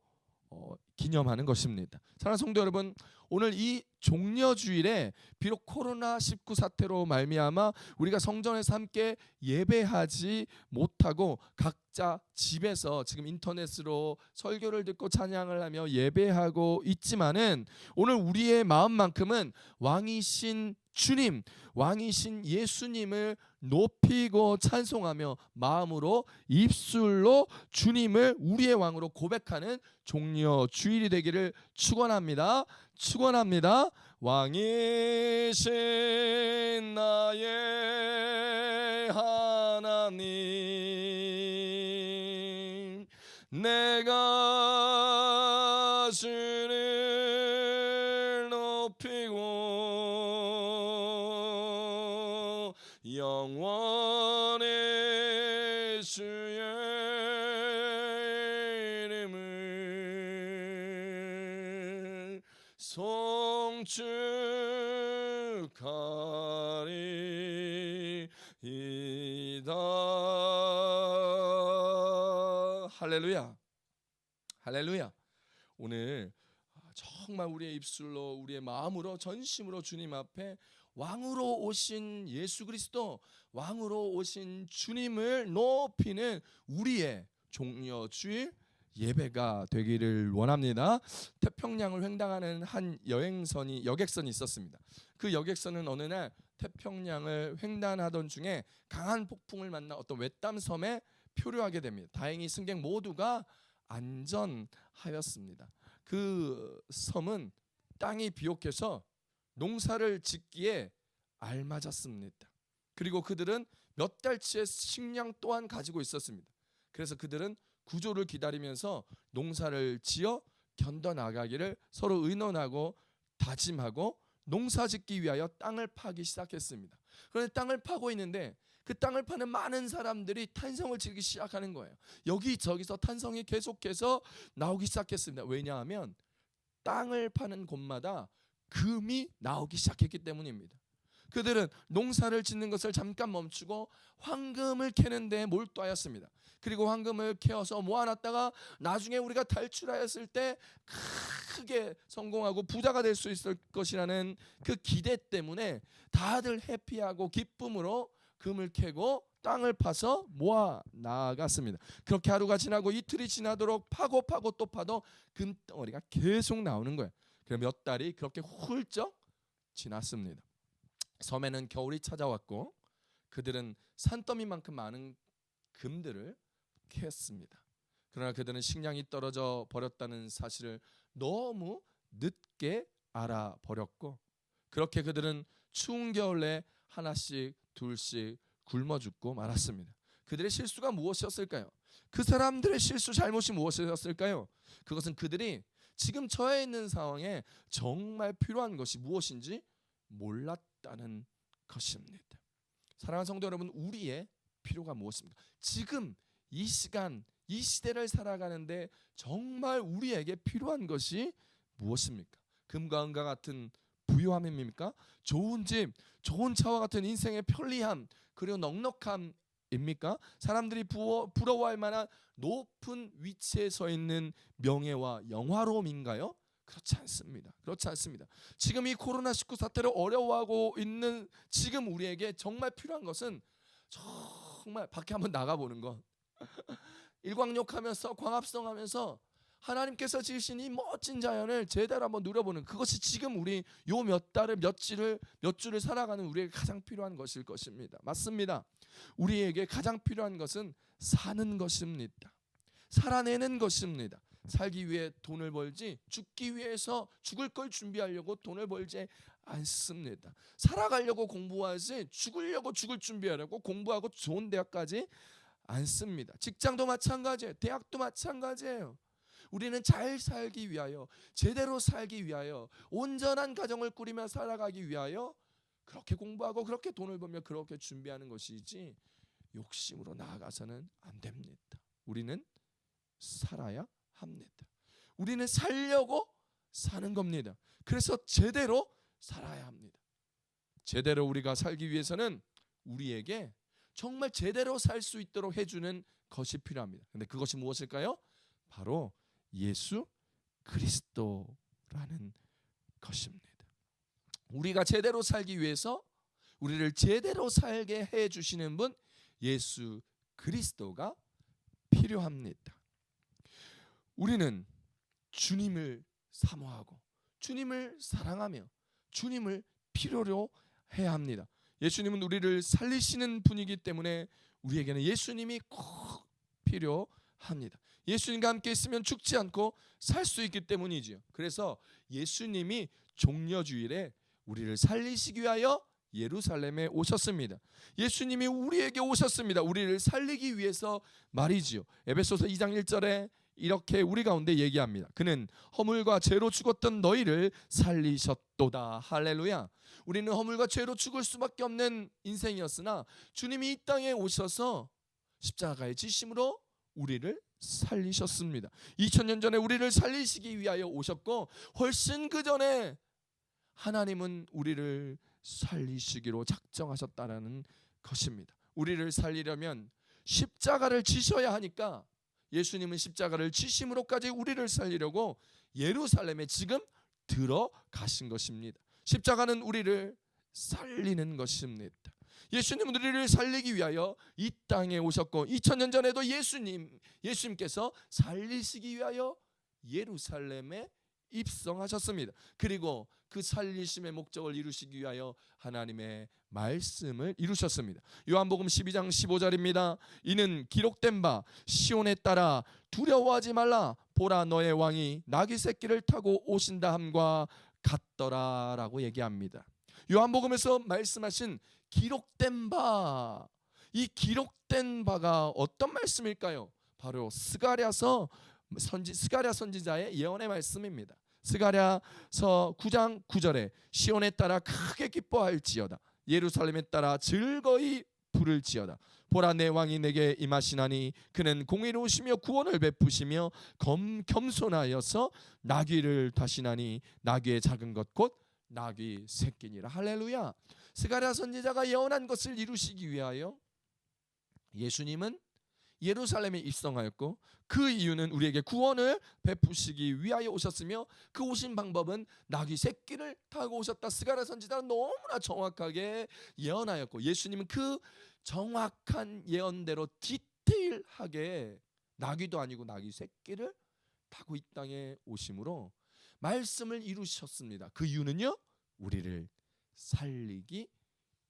기념하는 것입니다. 사랑하는 성도 여러분, 오늘 이 종려주일에 비록 코로나19 사태로 말미암아 우리가 성전에서 함께 예배하지 못하고 각자 집에서 지금 인터넷으로 설교를 듣고 찬양을 하며 예배하고 있지만은 오늘 우리의 마음만큼은 왕이신 주님, 왕이신 예수님을 높이고 찬송하며 마음으로 입술로 주님을 우리의 왕으로 고백하는 종려주일이 되기를 축원합니다. 왕이신 나의 하나님, 내가 주를 높이고 영원히 주의 이름을 송축하리이다. 할렐루야. 할렐루야. 오늘 정말 우리의 입술로 우리의 마음으로 전심으로 주님 앞에 왕으로 오신 예수 그리스도, 왕으로 오신 주님을 높이는 우리의 종려주일 예배가 되기를 원합니다. 태평양을 횡단하는 한 여객선이 있었습니다. 그 여객선은 어느 날 태평양을 횡단하던 중에 강한 폭풍을 만나 어떤 외딴 섬에 표류하게 됩니다. 다행히 승객 모두가 안전하였습니다. 그 섬은 땅이 비옥해서 농사를 짓기에 알맞았습니다. 그리고 그들은 몇 달치의 식량 또한 가지고 있었습니다. 그래서 그들은 구조를 기다리면서 농사를 지어 견뎌나가기를 서로 의논하고 다짐하고 농사 짓기 위하여 땅을 파기 시작했습니다. 그런데 땅을 파고 있는데 그 땅을 파는 많은 사람들이 탄성을 치기 시작하는 거예요. 여기저기서 탄성이 계속해서 나오기 시작했습니다. 왜냐하면 땅을 파는 곳마다 금이 나오기 시작했기 때문입니다. 그들은 농사를 짓는 것을 잠깐 멈추고 황금을 캐는 데 몰두하였습니다. 그리고 황금을 캐어서 모아놨다가 나중에 우리가 탈출하였을 때 크게 성공하고 부자가 될 수 있을 것이라는 그 기대 때문에 다들 해피하고 기쁨으로 금을 캐고 땅을 파서 모아 나갔습니다. 그렇게 하루가 지나고 이틀이 지나도록 파고 또 파도 금덩어리가 계속 나오는 거예요. 그럼 몇 달이 그렇게 훌쩍 지났습니다. 섬에는 겨울이 찾아왔고 그들은 산더미만큼 많은 금들을 캤습니다. 그러나 그들은 식량이 떨어져 버렸다는 사실을 너무 늦게 알아버렸고 그렇게 그들은 추운 겨울에 하나씩 둘씩 굶어 죽고 말았습니다. 그들의 실수가 무엇이었을까요? 그 사람들의 실수 잘못이 무엇이었을까요? 그것은 그들이 지금 처해 있는 상황에 정말 필요한 것이 무엇인지 몰랐다는 것입니다. 사랑하는 성도 여러분, 우리의 필요가 무엇입니까? 지금 이 시간, 이 시대를 살아가는데 정말 우리에게 필요한 것이 무엇입니까? 금과 은과 같은 부유함입니까? 좋은 집, 좋은 차와 같은 인생의 편리함, 그리고 넉넉함입니까? 사람들이 부러워할 만한 높은 위치에 서 있는 명예와 영화로움인가요? 그렇지 않습니다. 그렇지 않습니다. 지금 이 코로나19 사태를 어려워하고 있는 지금 우리에게 정말 필요한 것은 정말 밖에 한번 나가보는 것. 일광욕하면서 광합성하면서 하나님께서 지으신 이 멋진 자연을 제대로 한번 누려보는 그것이 지금 우리 요 몇 달을 몇 주를 살아가는 우리에게 가장 필요한 것일 것입니다. 맞습니다. 우리에게 가장 필요한 것은 사는 것입니다. 살아내는 것입니다. 살기 위해 돈을 벌지 죽기 위해서 죽을 걸 준비하려고 돈을 벌지 않습니다. 살아가려고 공부하지 죽으려고 죽을 준비하려고 공부하고 좋은 대학까지 않습니다. 직장도 마찬가지예요. 대학도 마찬가지예요. 우리는 잘 살기 위하여, 제대로 살기 위하여, 온전한 가정을 꾸리며 살아가기 위하여 그렇게 공부하고 그렇게 돈을 벌며 그렇게 준비하는 것이지 욕심으로 나아가서는 안 됩니다. 우리는 살아야 합니다. 우리는 살려고 사는 겁니다. 그래서 제대로 살아야 합니다. 제대로 우리가 살기 위해서는 우리에게 정말 제대로 살 수 있도록 해주는 것이 필요합니다. 근데 그것이 무엇일까요? 바로 예수 그리스도라는 것입니다. 우리가 제대로 살기 위해서 우리를 제대로 살게 해주시는 분 예수 그리스도가 필요합니다. 우리는 주님을 사모하고 주님을 사랑하며 주님을 필요로 해야 합니다. 예수님은 우리를 살리시는 분이기 때문에 우리에게는 예수님이 꼭 필요합니다. 예수님과 함께 있으면 죽지 않고 살 수 있기 때문이지요. 그래서 예수님이 종려주일에 우리를 살리시기 위하여 예루살렘에 오셨습니다. 예수님이 우리에게 오셨습니다. 우리를 살리기 위해서 말이지요. 에베소서 2장 1절에 이렇게 우리 가운데 얘기합니다. 그는 허물과 죄로 죽었던 너희를 살리셨도다. 할렐루야. 우리는 허물과 죄로 죽을 수밖에 없는 인생이었으나 주님이 이 땅에 오셔서 십자가의 지심으로 우리를 살리셨습니다. 2000년 전에 우리를 살리시기 위하여 오셨고 훨씬 그 전에 하나님은 우리를 살리시기로 작정하셨다라는 것입니다. 우리를 살리려면 십자가를 지셔야 하니까 예수님은 십자가를 지심으로까지 우리를 살리려고 예루살렘에 지금 들어가신 것입니다. 십자가는 우리를 살리는 것입니다. 예수님은 우리를 살리기 위하여 이 땅에 오셨고 2000년 전에도 예수님께서 살리시기 위하여 예루살렘에 입성하셨습니다. 그리고 그 살리심의 목적을 이루시기 위하여 하나님의 말씀을 이루셨습니다. 요한복음 12장 15절입니다. 이는 기록된 바 시온에 따라 두려워하지 말라 보라 너의 왕이 나귀 새끼를 타고 오신다 함과 같더라라고 얘기합니다. 요한복음에서 말씀하신 기록된 바, 이 기록된 바가 어떤 말씀일까요? 바로 스가랴 선지자의 예언의 말씀입니다. 스가랴서 9장 9절에 시온에 따라 크게 기뻐할지어다 예루살렘에 따라 즐거이 부를지어다 보라 내 왕이 내게 임하시나니 그는 공의로우시며 구원을 베푸시며 겸손하여서 나귀를 타시나니 나귀의 작은 것 곧 낙이 새끼니라. 할렐루야. 스가랴 선지자가 예언한 것을 이루시기 위하여 예수님은 예루살렘에 입성하였고, 그 이유는 우리에게 구원을 베푸시기 위하여 오셨으며, 그 오신 방법은 낙이 새끼를 타고 오셨다. 스가랴 선지자는 너무나 정확하게 예언하였고, 예수님은 그 정확한 예언대로 디테일하게 나귀도 아니고 낙이 새끼를 타고 이 땅에 오심으로 말씀을 이루셨습니다. 그 이유는요, 우리를 살리기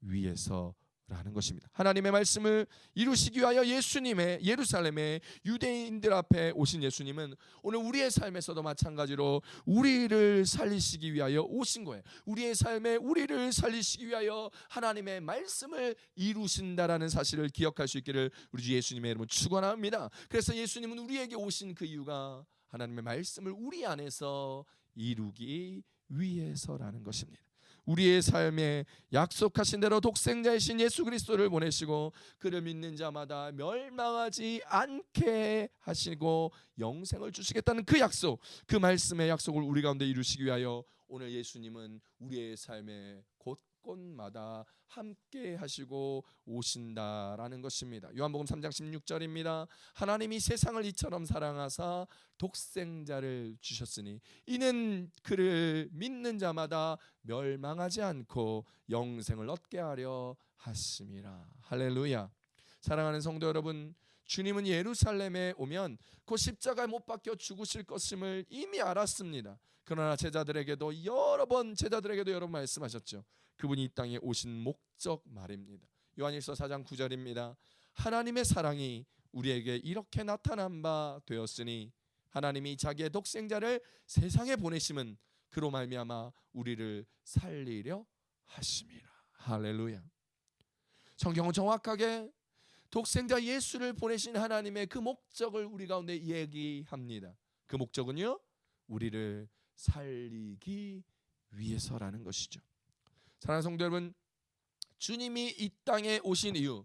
위해서라는 것입니다. 하나님의 말씀을 이루시기 위하여 예수님의 예루살렘의 유대인들 앞에 오신 예수님은 오늘 우리의 삶에서도 마찬가지로 우리를 살리시기 위하여 오신 거예요. 우리의 삶에 우리를 살리시기 위하여 하나님의 말씀을 이루신다라는 사실을 기억할 수 있기를 우리 주 예수님의 이름으로 축원합니다. 그래서 예수님은 우리에게 오신 그 이유가 하나님의 말씀을 우리 안에서 이루기 위해서라는 것입니다. 우리의 삶에 약속하신 대로 독생자이신 예수 그리스도를 보내시고 그를 믿는 자마다 멸망하지 않게 하시고 영생을 주시겠다는 그 약속, 그 말씀의 약속을 우리 가운데 이루시기 위하여 오늘 예수님은 우리의 삶에 곳곳마다 함께 하시고 오신다라는 것입니다. 요한복음 3장 16절입니다. 하나님이 세상을 이처럼 사랑하사 독생자를 주셨으니 이는 그를 믿는 자마다 멸망하지 않고 영생을 얻게 하려 하심이라. 할렐루야. 사랑하는 성도 여러분, 주님은 예루살렘에 오면 그 십자가에 못 박혀 죽으실 것임을 이미 알았습니다. 그러나 제자들에게도 여러 번 말씀하셨죠. 그분이 이 땅에 오신 목적 말입니다. 요한일서 4장 9절입니다. 하나님의 사랑이 우리에게 이렇게 나타난 바 되었으니 하나님이 자기의 독생자를 세상에 보내심은 그로 말미암아 우리를 살리려 하심이라. 할렐루야. 성경은 정확하게 독생자 예수를 보내신 하나님의 그 목적을 우리 가운데 얘기합니다. 그 목적은요, 우리를 살리기 위해서라는 것이죠. 사랑하는 성도 여러분, 주님이 이 땅에 오신 이유,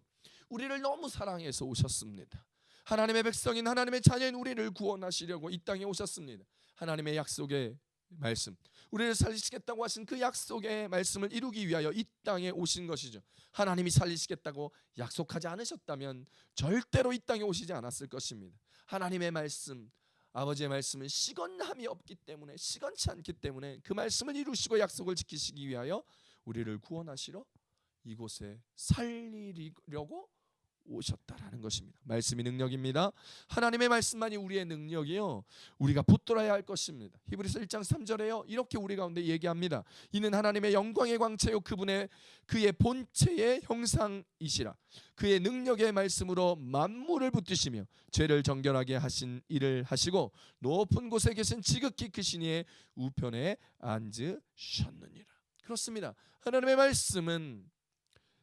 우리를 너무 사랑해서 오셨습니다. 하나님의 백성인 하나님의 자녀인 우리를 구원하시려고 이 땅에 오셨습니다. 하나님의 약속의 말씀, 우리를 살리시겠다고 하신 그 약속의 말씀을 이루기 위하여 이 땅에 오신 것이죠. 하나님이 살리시겠다고 약속하지 않으셨다면 절대로 이 땅에 오시지 않았을 것입니다. 하나님의 말씀, 아버지의 말씀은 시건함이 없기 때문에, 시건치 않기 때문에 그 말씀을 이루시고 약속을 지키시기 위하여 우리를 구원하시러 이곳에 살리려고 오셨다라는 것입니다. 말씀이 능력입니다. 하나님의 말씀만이 우리의 능력이요, 우리가 붙들어야 할 것입니다. 히브리서 1장 3절에요 이렇게 우리 가운데 얘기합니다. 이는 하나님의 영광의 광채요 그의 본체의 형상이시라. 그의 능력의 말씀으로 만물을 붙드시며 죄를 정결하게 하신 일을 하시고 높은 곳에 계신 지극히 크신 이의 우편에 앉으셨느니라. 그렇습니다. 하나님의 말씀은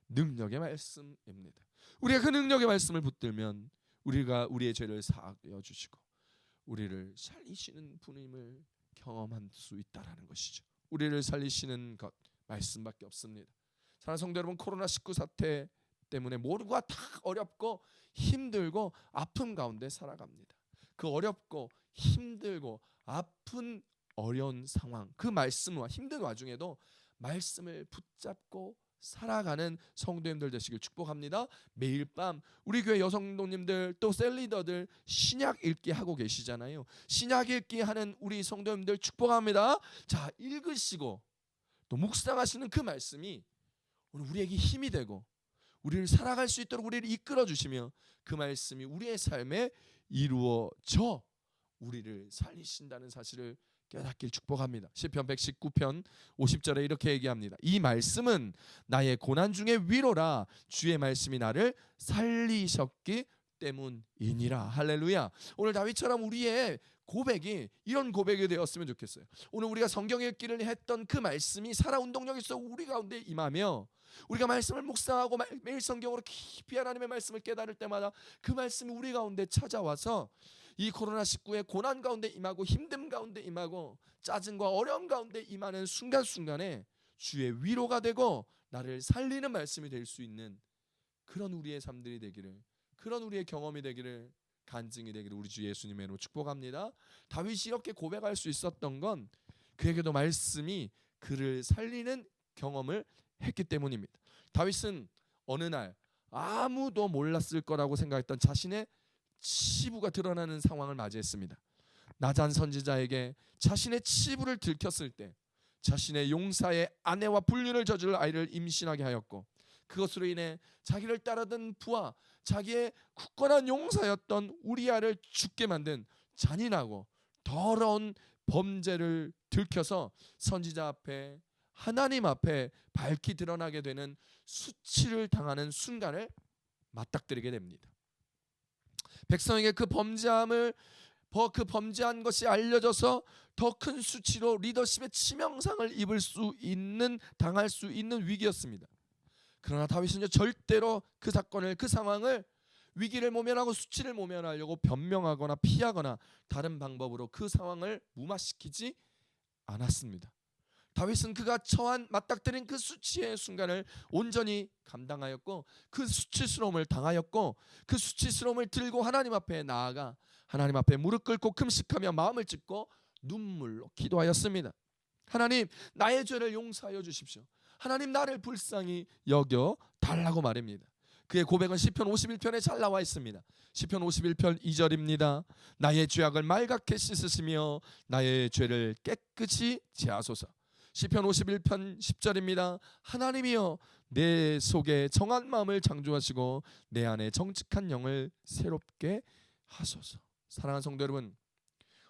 능력의 말씀입니다. 우리가 그 능력의 말씀을 붙들면 우리가 우리의 죄를 사하여 주시고 우리를 살리시는 분임을 경험할 수 있다라는 것이죠. 우리를 살리시는 것 말씀밖에 없습니다. 사랑하는 성도 여러분, 코로나19 사태 때문에 모두가 다 어렵고 힘들고 아픔 가운데 살아갑니다. 그 어렵고 힘들고 아픈 어려운 상황, 그 말씀과 힘든 와중에도 말씀을 붙잡고 살아가는 성도님들 되시길 축복합니다. 매일 밤 우리 교회 여성도님들 또 셀리더들 신약 읽기 하고 계시잖아요. 신약 읽기 하는 우리 성도님들 축복합니다. 자, 읽으시고 또 묵상하시는 그 말씀이 오늘 우리에게 힘이 되고 우리를 살아갈 수 있도록 우리를 이끌어 주시며 그 말씀이 우리의 삶에 이루어져 우리를 살리신다는 사실을 깨닫길 축복합니다. 시편 119편 50절에 이렇게 얘기합니다. 이 말씀은 나의 고난 중에 위로라. 주의 말씀이 나를 살리셨기 때문이니라. 할렐루야. 오늘 다윗처럼 우리의 고백이 이런 고백이 되었으면 좋겠어요. 오늘 우리가 성경 읽기를 했던 그 말씀이 살아 운동력이 있어 우리 가운데 임하며 우리가 말씀을 묵상하고 매일 성경으로 깊이 하나님의 말씀을 깨달을 때마다 그 말씀이 우리 가운데 찾아와서 이 코로나19의 고난 가운데 임하고 힘듦 가운데 임하고 짜증과 어려움 가운데 임하는 순간순간에 주의 위로가 되고 나를 살리는 말씀이 될 수 있는 그런 우리의 삶들이 되기를, 그런 우리의 경험이 되기를, 간증이 되기를 우리 주 예수님의 이름으로 축복합니다. 다윗이 이렇게 고백할 수 있었던 건 그에게도 말씀이 그를 살리는 경험을 했기 때문입니다. 다윗은 어느 날 아무도 몰랐을 거라고 생각했던 자신의 치부가 드러나는 상황을 맞이했습니다. 나단 선지자에게 자신의 치부를 들켰을 때 자신의 용사의 아내와 불륜을 저질 아이를 임신하게 하였고, 그것으로 인해 자기를 따르던 부하, 자기의 굳건한 용사였던 우리아를 죽게 만든 잔인하고 더러운 범죄를 들켜서 선지자 앞에, 하나님 앞에 밝히 드러나게 되는 수치를 당하는 순간을 맞닥뜨리게 됩니다. 백성에게 그 범죄한 것이 알려져서 더 큰 수치로 리더십의 치명상을 당할 수 있는 위기였습니다. 그러나 다윗은 절대로 그 사건을, 그 상황을, 위기를 모면하고 수치를 모면하려고 변명하거나 피하거나 다른 방법으로 그 상황을 무마시키지 않았습니다. 다윗은 그가 맞닥뜨린 그 수치의 순간을 온전히 감당하였고, 그 수치스러움을 당하였고, 그 수치스러움을 들고 하나님 앞에 나아가 하나님 앞에 무릎 꿇고 금식하며 마음을 찢고 눈물로 기도하였습니다. 하나님, 나의 죄를 용서하여 주십시오. 하나님, 나를 불쌍히 여겨 달라고 말입니다. 그의 고백은 시편 51편에 잘 나와 있습니다. 시편 51편 2절입니다. 나의 죄악을 말갛게 씻으시며 나의 죄를 깨끗이 제하소서. 시편 51편 10절입니다. 하나님이여, 내 속에 정한 마음을 창조하시고 내 안에 정직한 영을 새롭게 하소서. 사랑하는 성도 여러분,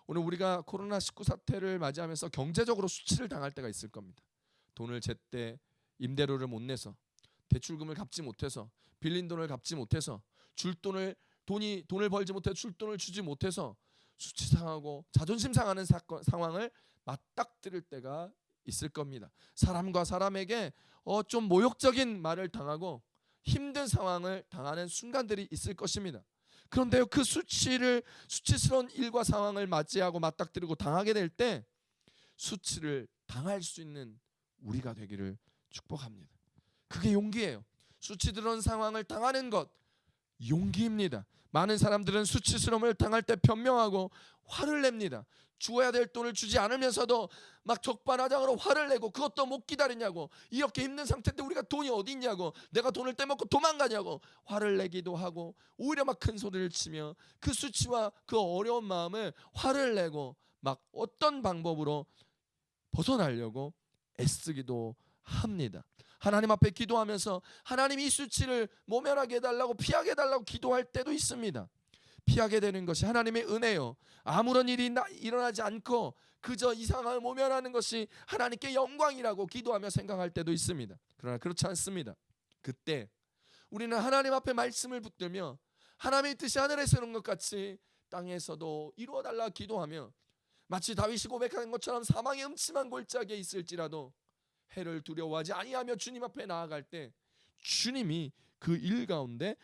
오늘 우리가 코로나19 사태를 맞이하면서 경제적으로 수치를 당할 때가 있을 겁니다. 돈을 제때 임대료를 못 내서, 대출금을 갚지 못해서, 빌린 돈을 갚지 못해서, 돈을 벌지 못해 줄 돈을 주지 못해서 수치상하고 자존심 상하는 상황을 맞닥뜨릴 때가 있을 겁니다. 사람과 사람에게 좀 모욕적인 말을 당하고 힘든 상황을 당하는 순간들이 있을 것입니다. 그런데요, 그 수치스러운 일과 상황을 맞이하고 맞닥뜨리고 당하게 될 때 수치를 당할 수 있는 우리가 되기를 축복합니다. 그게 용기예요. 수치스러운 상황을 당하는 것, 용기입니다. 많은 사람들은 수치스러움을 당할 때 변명하고 화를 냅니다. 주어야 될 돈을 주지 않으면서도 막 적반하장으로 화를 내고, 그것도 못 기다리냐고, 이렇게 힘든 상태인데 우리가 돈이 어디 있냐고, 내가 돈을 떼먹고 도망가냐고 화를 내기도 하고, 오히려 막 큰 소리를 치며 그 수치와 그 어려운 마음을 화를 내고 막 어떤 방법으로 벗어나려고 애쓰기도 합니다. 하나님 앞에 기도하면서 하나님 이 수치를 모면하게 해달라고, 피하게 해달라고 기도할 때도 있습니다. 피하게 되는 것이 하나님의 은혜요, 아무런 일이 일어나지 않고 그저 이 상황을 모면하는 것이 하나님께 영광이라고 기도하며 생각할 때도 있습니다. 그러나 그렇지 않습니다. 그때 우리는 하나님 앞에 말씀을 붙들며 하나님의 뜻이 하늘에서 이룬 것 같이 땅에서도 이루어달라 기도하며, 마치 다윗이 고백하는 것처럼 사망의 음침한 골짜기에 있을지라도 해를 두려워하지 아니하며 주님 앞에 나아갈 때 주님이 그 일 가운데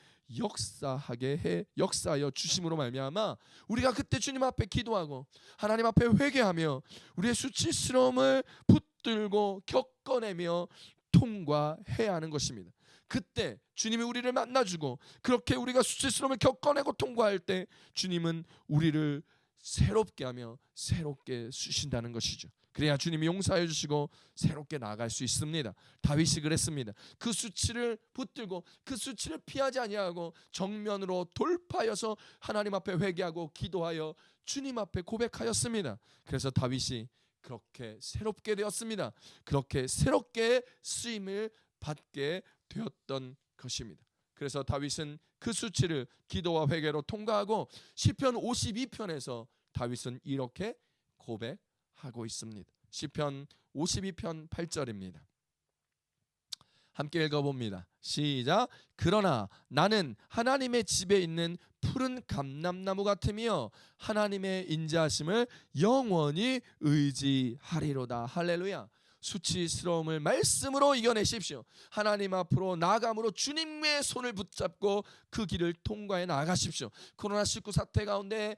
역사하여 주심으로 말미암아 우리가 그때 주님 앞에 기도하고 하나님 앞에 회개하며 우리의 수치스러움을 붙들고 겪어내며 통과해야 하는 것입니다. 그때 주님이 우리를 만나주고, 그렇게 우리가 수치스러움을 겪어내고 통과할 때 주님은 우리를 새롭게 하며 새롭게 쓰신다는 것이죠. 그래야 주님이 용서해 주시고 새롭게 나아갈 수 있습니다. 다윗이 그랬습니다. 그 수치를 붙들고 그 수치를 피하지 아니하고 정면으로 돌파하여서 하나님 앞에 회개하고 기도하여 주님 앞에 고백하였습니다. 그래서 다윗이 그렇게 새롭게 되었습니다. 그렇게 새롭게 쓰임을 받게 되었던 것입니다. 그래서 다윗은 그 수치를 기도와 회개로 통과하고 시편 52편에서 다윗은 이렇게 고백하고 있습니다. 시편 52편 8절입니다. 함께 읽어봅니다. 시작. 그러나 나는 하나님의 집에 있는 푸른 감람나무 같으며 하나님의 인자하심을 영원히 의지하리로다. 할렐루야. 수치스러움을 말씀으로 이겨내십시오. 하나님 앞으로 나아감으로 주님의 손을 붙잡고 그 길을 통과해 나아가십시오. 코로나19 사태 가운데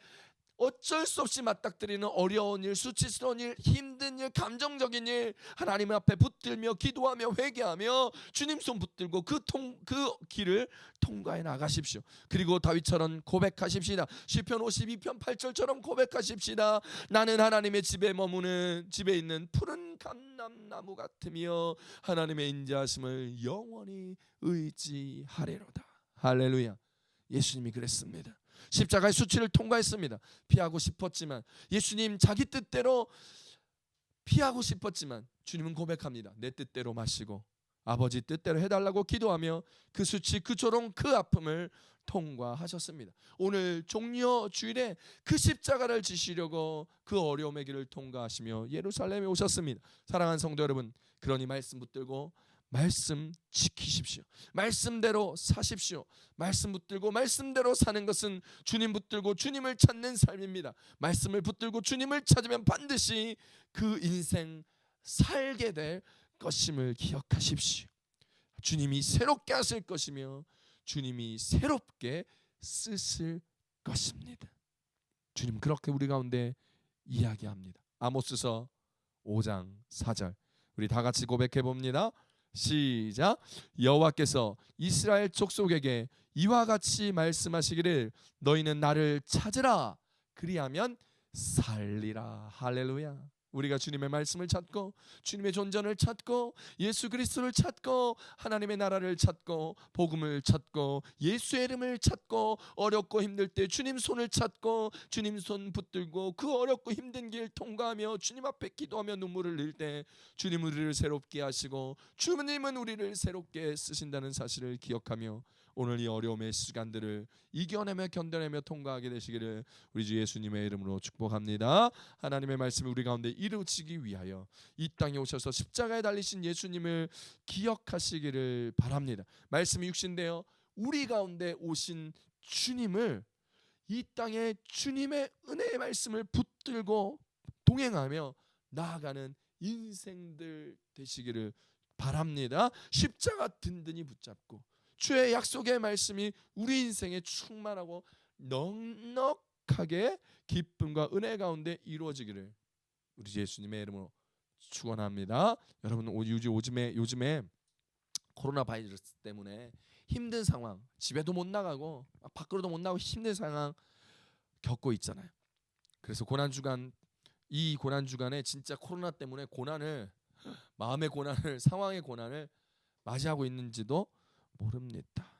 어쩔 수 없이 맞닥뜨리는 어려운 일, 수치스러운 일, 힘든 일, 감정적인 일 하나님 앞에 붙들며 기도하며 회개하며 주님 손 붙들고 그 길을 통과해 나가십시오. 그리고 다윗처럼 고백하십시다. 시편 52편 8절처럼 고백하십시다. 나는 하나님의 집에 머무는 집에 있는 푸른 감람나무 같으며 하나님의 인자하심을 영원히 의지하리로다. 할렐루야. 예수님이 그랬습니다. 십자가의 수치를 통과했습니다. 피하고 싶었지만 예수님 자기 뜻대로 피하고 싶었지만 주님은 고백합니다. 내 뜻대로 마시고 아버지 뜻대로 해달라고 기도하며 그 수치, 그 조롱, 그 아픔을 통과하셨습니다. 오늘 종려 주일에 그 십자가를 지시려고 그 어려움의 길을 통과하시며 예루살렘에 오셨습니다. 사랑하는 성도 여러분, 그러니 말씀 붙들고 말씀 지키십시오. 말씀대로 사십시오. 말씀 붙들고 말씀대로 사는 것은 주님 붙들고 주님을 찾는 삶입니다. 말씀을 붙들고 주님을 찾으면 반드시 그 인생 살게 될 것임을 기억하십시오. 주님이 새롭게 하실 것이며 주님이 새롭게 쓰실 것입니다. 주님 그렇게 우리 가운데 이야기합니다. 아모스서 5장 4절 우리 다 같이 고백해 봅니다. 시작. 여호와께서 이스라엘 족속에게 이와 같이 말씀하시기를 너희는 나를 찾으라 그리하면 살리라. 할렐루야. 우리가 주님의 말씀을 찾고 주님의 존전을 찾고 예수 그리스도를 찾고 하나님의 나라를 찾고 복음을 찾고 예수의 이름을 찾고 어렵고 힘들 때 주님 손을 찾고 주님 손 붙들고 그 어렵고 힘든 길 통과하며 주님 앞에 기도하며 눈물을 흘릴 때 주님은 우리를 새롭게 하시고 주님은 우리를 새롭게 쓰신다는 사실을 기억하며 오늘 이 어려움의 시간들을 이겨내며 견뎌내며 통과하게 되시기를 우리 주 예수님의 이름으로 축복합니다. 하나님의 말씀이 우리 가운데 이루어지기 위하여 이 땅에 오셔서 십자가에 달리신 예수님을 기억하시기를 바랍니다. 말씀이 육신되어 우리 가운데 오신 주님을 이 땅에 주님의 은혜의 말씀을 붙들고 동행하며 나아가는 인생들 되시기를 바랍니다. 십자가 든든히 붙잡고 주의 약속의 말씀이 우리 인생에 충만하고 넉넉하게 기쁨과 은혜 가운데 이루어지기를 우리 예수님의 이름으로 축원합니다. 여러분 요즘에 코로나 바이러스 때문에 힘든 상황, 집에도 못 나가고 밖으로도 못 나가고 힘든 상황 겪고 있잖아요. 그래서 이 고난 주간에 진짜 코로나 때문에 마음의 고난을 상황의 고난을 맞이하고 있는지도 모릅니다.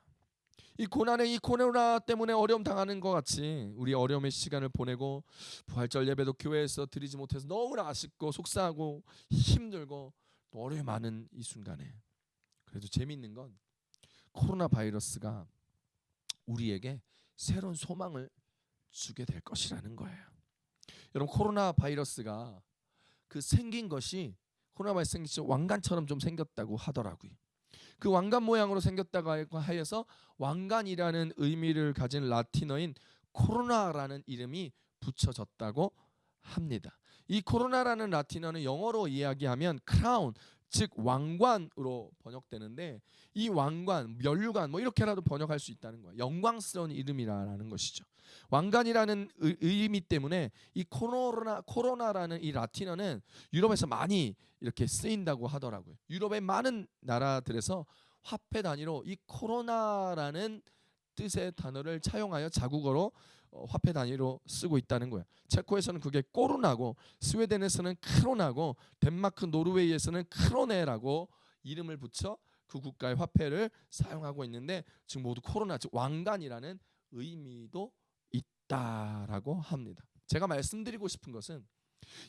이 코로나 때문에 어려움 당하는 것 같이 우리 어려움의 시간을 보내고 부활절 예배도 교회에서 드리지 못해서 너무나 아쉽고 속상하고 힘들고 또 어려움이 많은 이 순간에 그래도 재미있는 건 코로나 바이러스가 우리에게 새로운 소망을 주게 될 것이라는 거예요. 여러분 코로나 바이러스가 생긴 것이 왕관처럼 좀 생겼다고 하더라고요. 그 왕관 모양으로 생겼다고 하여서 왕관이라는 의미를 가진 라틴어인 코로나라는 이름이 붙여졌다고 합니다. 이 코로나라는 라틴어는 영어로 이야기하면 크라운, 즉 왕관으로 번역되는데 이 왕관, 면류관 이렇게라도 번역할 수 있다는 거예요. 영광스러운 이름이라는 것이죠. 왕관이라는 의미 때문에 이 코로나라는 이 라틴어는 유럽에서 많이 이렇게 쓰인다고 하더라고요. 유럽의 많은 나라들에서 화폐 단위로 이 코로나라는 뜻의 단어를 차용하여 자국어로 화폐 단위로 쓰고 있다는 거예요. 체코에서는 그게 꼬르나고 스웨덴에서는 크로나고 덴마크, 노르웨이에서는 크로네라고 이름을 붙여 그 국가의 화폐를 사용하고 있는데 지금 모두 코로나, 즉 왕관이라는 의미도 있다라고 합니다. 제가 말씀드리고 싶은 것은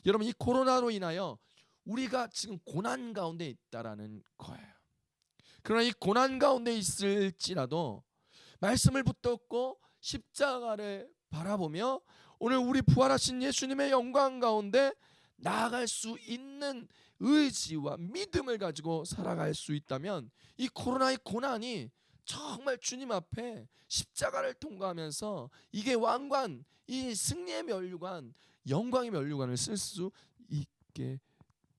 여러분 이 코로나로 인하여 우리가 지금 고난 가운데 있다라는 거예요. 그러나 이 고난 가운데 있을지라도 말씀을 붙잡고 십자가를 바라보며 오늘 우리 부활하신 예수님의 영광 가운데 나아갈 수 있는 의지와 믿음을 가지고 살아갈 수 있다면 이 코로나의 고난이 정말 주님 앞에 십자가를 통과하면서 이게 왕관, 이 승리의 면류관, 영광의 면류관을 쓸 수 있게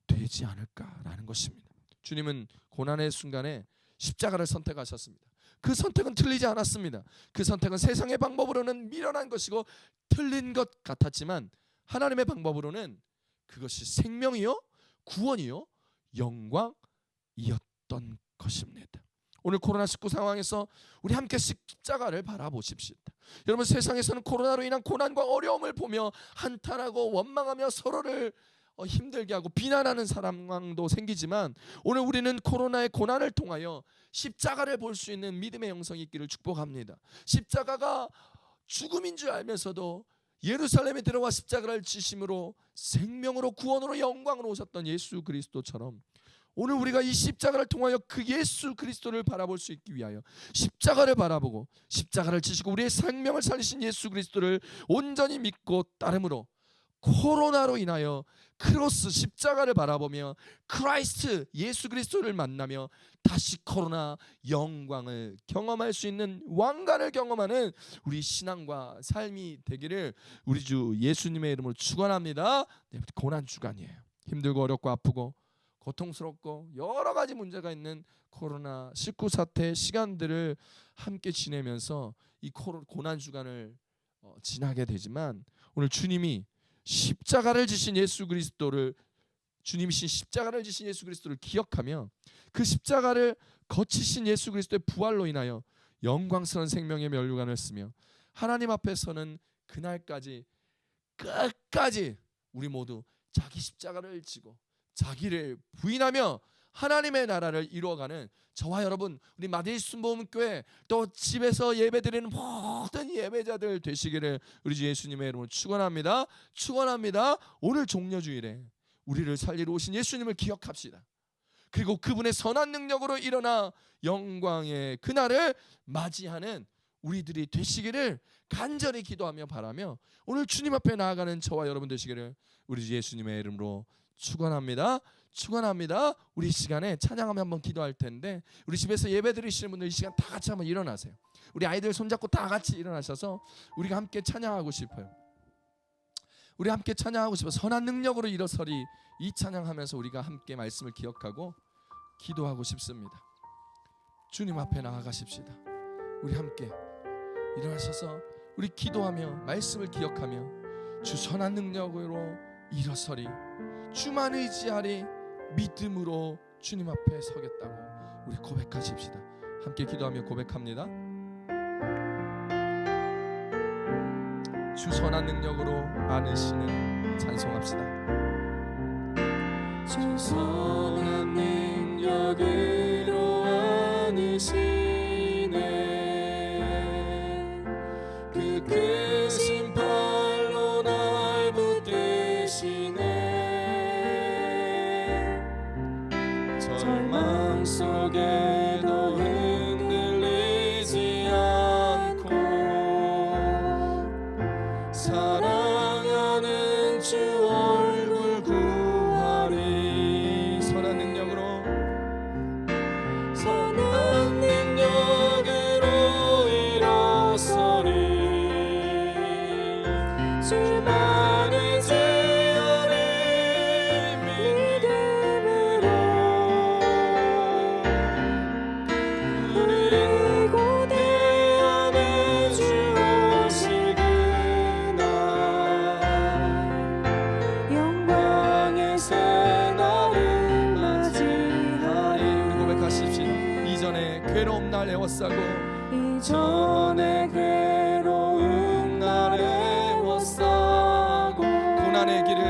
되지 않을까라는 것입니다. 주님은 고난의 순간에 십자가를 선택하셨습니다. 그 선택은 틀리지 않았습니다. 그 선택은 세상의 방법으로는 미련한 것이고 틀린 것 같았지만 하나님의 방법으로는 그것이 생명이요 구원이요 영광이었던 것입니다. 오늘 코로나19 상황에서 우리 함께 십자가를 바라보십시오. 여러분, 세상에서는 코로나로 인한 고난과 어려움을 보며 한탄하고 원망하며 서로를 힘들게 하고 비난하는 상황도 생기지만 오늘 우리는 코로나의 고난을 통하여 십자가를 볼 수 있는 믿음의 영성이 있기를 축복합니다. 십자가가 죽음인 줄 알면서도 예루살렘에 들어와 십자가를 지심으로 생명으로 구원으로 영광으로 오셨던 예수 그리스도처럼 오늘 우리가 이 십자가를 통하여 그 예수 그리스도를 바라볼 수 있기 위하여 십자가를 바라보고 십자가를 지시고 우리의 생명을 살리신 예수 그리스도를 온전히 믿고 따름으로 코로나로 인하여 크로스 십자가를 바라보며 크라이스트 예수 그리스도를 만나며 다시 코로나 영광을 경험할 수 있는 왕관을 경험하는 우리 신앙과 삶이 되기를 우리 주 예수님의 이름으로 축원합니다. 네, 고난 주간이에요. 힘들고 어렵고 아프고 고통스럽고 여러 가지 문제가 있는 코로나19 사태의 시간들을 함께 지내면서 이 고난 주간을 지나게 되지만 오늘 주님이 십자가를 지신 예수 그리스도를 주님이신 십자가를 지신 예수 그리스도를 기억하며 그 십자가를 거치신 예수 그리스도의 부활로 인하여 영광스러운 생명의 면류관을 쓰며 하나님 앞에서는 그날까지 끝까지 우리 모두 자기 십자가를 지고 자기를 부인하며 하나님의 나라를 이루어가는 저와 여러분 우리 마데이 순복음교회 또 집에서 예배드리는 모든 예배자들 되시기를 우리 주 예수님의 이름으로 축원합니다. 축원합니다. 오늘 종려주일에 우리를 살리러 오신 예수님을 기억합시다. 그리고 그분의 선한 능력으로 일어나 영광의 그날을 맞이하는 우리들이 되시기를 간절히 기도하며 바라며 오늘 주님 앞에 나아가는 저와 여러분 되시기를 우리 주 예수님의 이름으로 축원합니다. 축원합니다. 우리 시간에 찬양하며 한번 기도할 텐데 우리 집에서 예배 드리시는 분들 이 시간 다 같이 한번 일어나세요. 우리 아이들 손잡고 다 같이 일어나셔서 우리가 함께 찬양하고 싶어요. 우리 함께 찬양하고 싶어 선한 능력으로 일어서리 이 찬양하면서 우리가 함께 말씀을 기억하고 기도하고 싶습니다. 주님 앞에 나아가십시다. 우리 함께 일어나셔서 우리 기도하며 말씀을 기억하며 주 선한 능력으로 일어서리 주만 의지하리 믿음으로 주님 앞에 서겠다고 우리 고백하십시다. 함께 기도하며 고백합니다. 주 선한 능력으로 안으시는 찬송합시다. 주 선한 능력으로 안으시네 그 크신 팔로 날 붙드시네 절망 속에도 흔들리지 않고 사랑하는 주 얼굴 구하리 선한 능력으로 일어서리 주만을 제하리 믿음으로 우리 고대 안에 주 오실 그날 영광의 새날을 맞이하리 우리 고백하십시다. 이전에 괴로움 날 애워싸고 이전에 괴로움 날 애워싸고 고난의 길을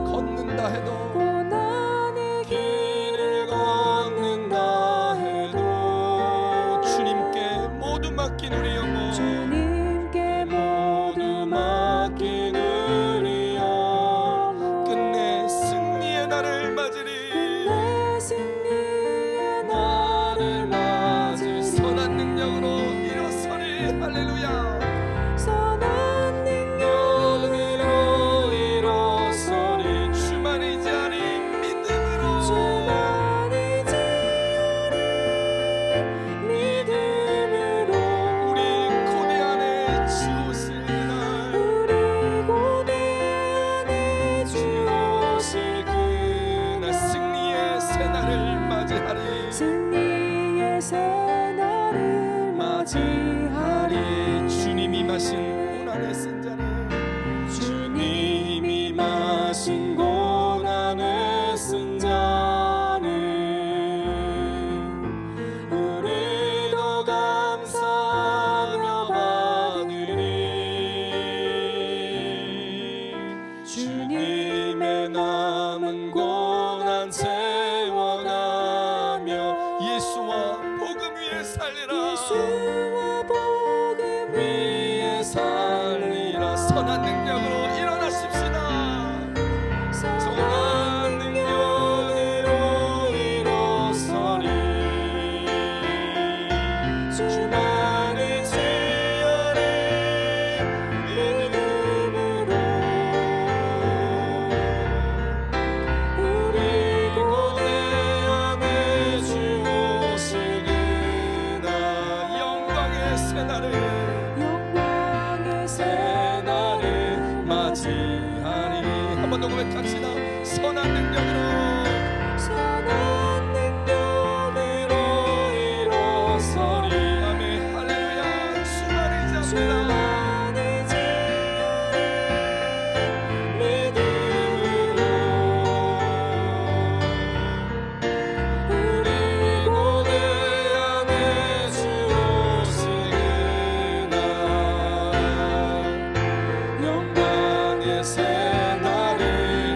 걷는다 해도 고난의 길을 걷는다 해도 주님께 모두 맡긴 우리 영혼 주님께 모두 맡긴 우리 영혼 끝내 승리의 날을 맞으리 끝내 승리의 날을 맞으리 선한 능력으로 일어서리 할렐루야 선한 능력으로 일어서리 주만 의지하리 믿음으로 주만 의지하리 믿음으로 우리 고대 안에 주 오실 날 우리 고대 안에 주 오실 날 승리의 새날을 맞이하리 승리의 새날을 맞이하리. 주님이 마신 고난의 쓴 잔에 주님이 마신 고난의 쓴 잔을 우리도 감사하며 받으리. 주님의 남은 고난 채워가며 예수와 복음 위에 살리라. 예수와 복음 위에 살리라. 선한 능력으로 일어나십시다. 선한 능력으로 일어서리. 주만을 지어리. 믿음으로 우리 고대 안에 주 오시구나. 영광의 새날을 영광의 새날을 맞이하리. 한 번 더 고백합시다. 선한 능력으로 선한 능력으로 일어서리. 아멘 할렐루야. 주만을 잡니다. 주만을 지어리. 믿음으로 우리 고대 안에 주 오시구나. 영광의 새날을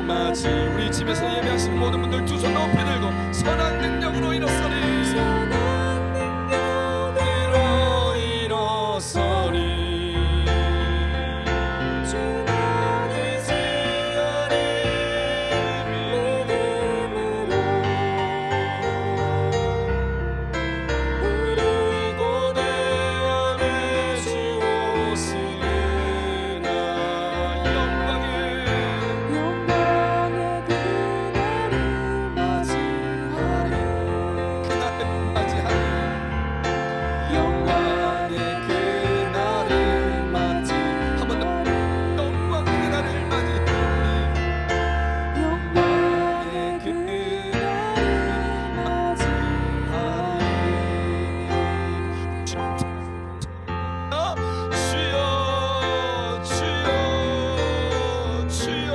맞이. 우리 집에서 예배하시는 모든 분들 두 손 높이 들고 선한 능력으로 일어서리. 선한 능력으로 일어서리. 주만을 지어리. 믿음으로 우리 고대 안에 주 오시구나. 영광의 그날을 맞이하리. 그날을 맞이하리. 영광의 그날을 맞이. 한 번 더 영광의 그날을 맞이하리. 영광의 그날을 맞이하리. 주여 주여 주여.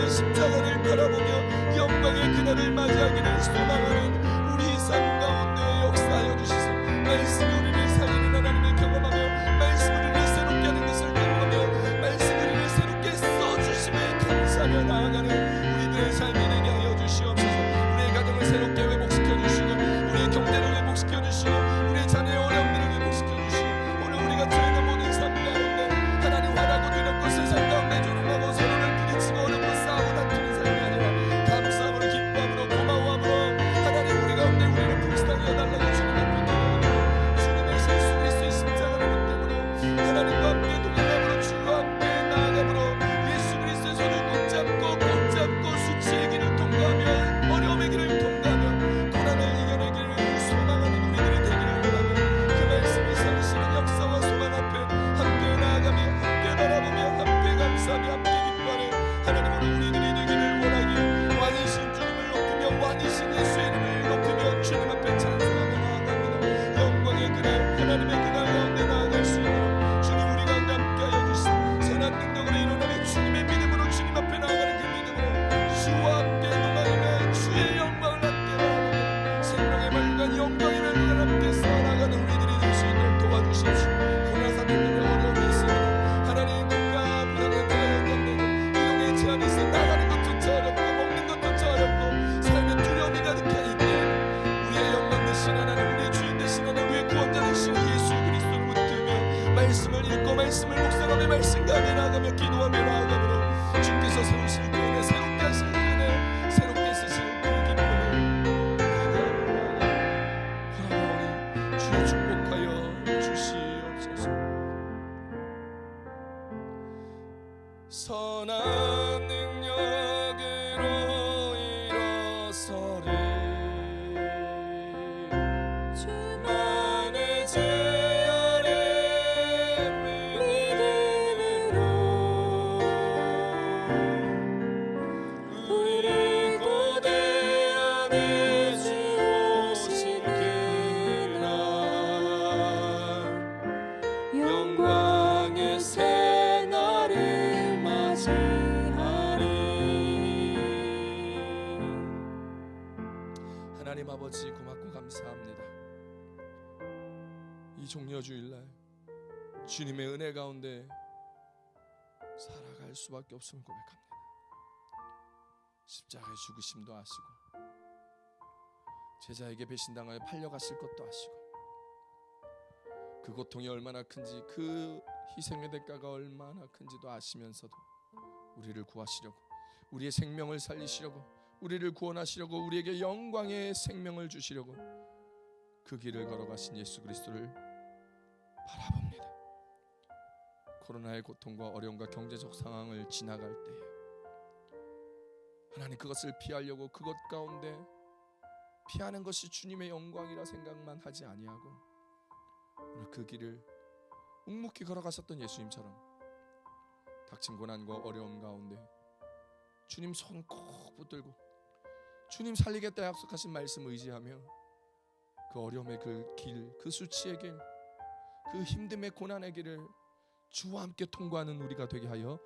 십자가를 바라보며 영광의 그날을 맞이하기를 소망하는 우리 삶 가운데 역사하여 주시소. 말씀이 우리를 살리는 하나님을 경험하며 말씀이 우리를 새롭게 하는 것을 경험하며 말씀이 우리를 새롭게 써주심에 감사하며 나아가는 우리들의 삶이 되게 하여 주시옵소서. 우리의 가정을 새롭게 회복시켜 주시고 우리의 경제를 회복시켜 주시고 우리의 자녀의 어려움들을 회복시켜 주시고 오늘 우리가 처해는 모든 삶 가운데 하나님 화나고 두렵고 세상 가운데 조롱하고 서로를 부딪히고 어렵고 싸우고 다투는 삶이 아니라 감사함으로 기뻐함으로 고마워함으로 하나님 우리 가운데 우리를 불쌍히 여달라고 주님 앞에 기도하며 주님의 예수 그리스도의 십자가를 붙들므로 하나님과 함께 동행함으로 주와 함께 나아감으로 예수 그리스도의 손을 꼭 잡고 수치의 길을 통과하며 어려움의 길을 통과하며 고난을 이겨내기를 소망하는 우리들이 되기를 원하며 그 말씀이 살리시는 역사와 소망 앞에 함께 나아가며 함께 바라보며 함께 감사하며 함께 기뻐하는 하나님으로 우리들이 되기를 원하기에 왕이신 주님을 높이며 왕이신 예수의 이름을 높이며 주님 앞에 찬송하며 나아갑니다. 영광의 그날 하나님의 그날 가운데 나아갈 수 있도록 주님 우리 가운데 함께하여 주시고 선한 능력으로 일어나며 주님의 믿음으로 주님 앞에 나아가는 그 믿음으로 주와 함께 동행하며 주의 영광을 함께 바라보며 생명의 말간 영광의 말간 함께 쌓아나가는 우리들이 될 수 있도록 도와주십시오. 코로나 사태 때문에 어려움이 있습니다. 하나님 국가 부상에 따라 연장되고 이동의 제한이 있어 나가는 것조차 어렵고 먹는 것조차 어렵고 삶의 두려움이 가득한 이때 우리의 영광 되신 하나님 우리의 주인 되신 하나님 우리의 구원자 되신 예수 그리스도를 붙들며 말씀을 읽고 말씀을 묵상하며 말씀 가며 나아가며 기도하며 나아가므로 세우실 그 은혜, 새롭게 하실 그 은혜, 새롭게 쓰실 그 기쁨을 바라보니 주여 축복하여 주시옵소서. 선한 능력으로 일어서리 주만의 죄 아래 믿음으로 우리를 고대 안에 주오신 그날 영광의 새날을 맞이하리. 하나님 아버지 고맙고 감사합니다. 이 종려주일날 주님의 은혜 가운데 살아갈 수밖에 없음을 고백합니다. 십자가의 죽으심도 아시고 제자에게 배신당하여 팔려가실 것도 아시고 그 고통이 얼마나 큰지, 그 희생의 대가가 얼마나 큰지도 아시면서도 우리를 구하시려고, 우리의 생명을 살리시려고, 우리를 구원하시려고, 우리에게 영광의 생명을 주시려고 그 길을 걸어가신 예수 그리스도를 바라봅니다. 코로나의 고통과 어려움과 경제적 상황을 지나갈 때에 하나님 그것을 피하려고 그것 가운데 피하는 것이 주님의 영광이라 생각만 하지 아니하고 오늘 그 길을 묵묵히 걸어가셨던 예수님처럼 닥친 고난과 어려움 가운데 주님 손 꼭 붙들고 주님 살리겠다 약속하신 말씀 의지하며 그 어려움의 그 길, 그 수치의 길, 그 힘듦의 고난의 길을 주와 함께 통과하는 우리가 되게 하여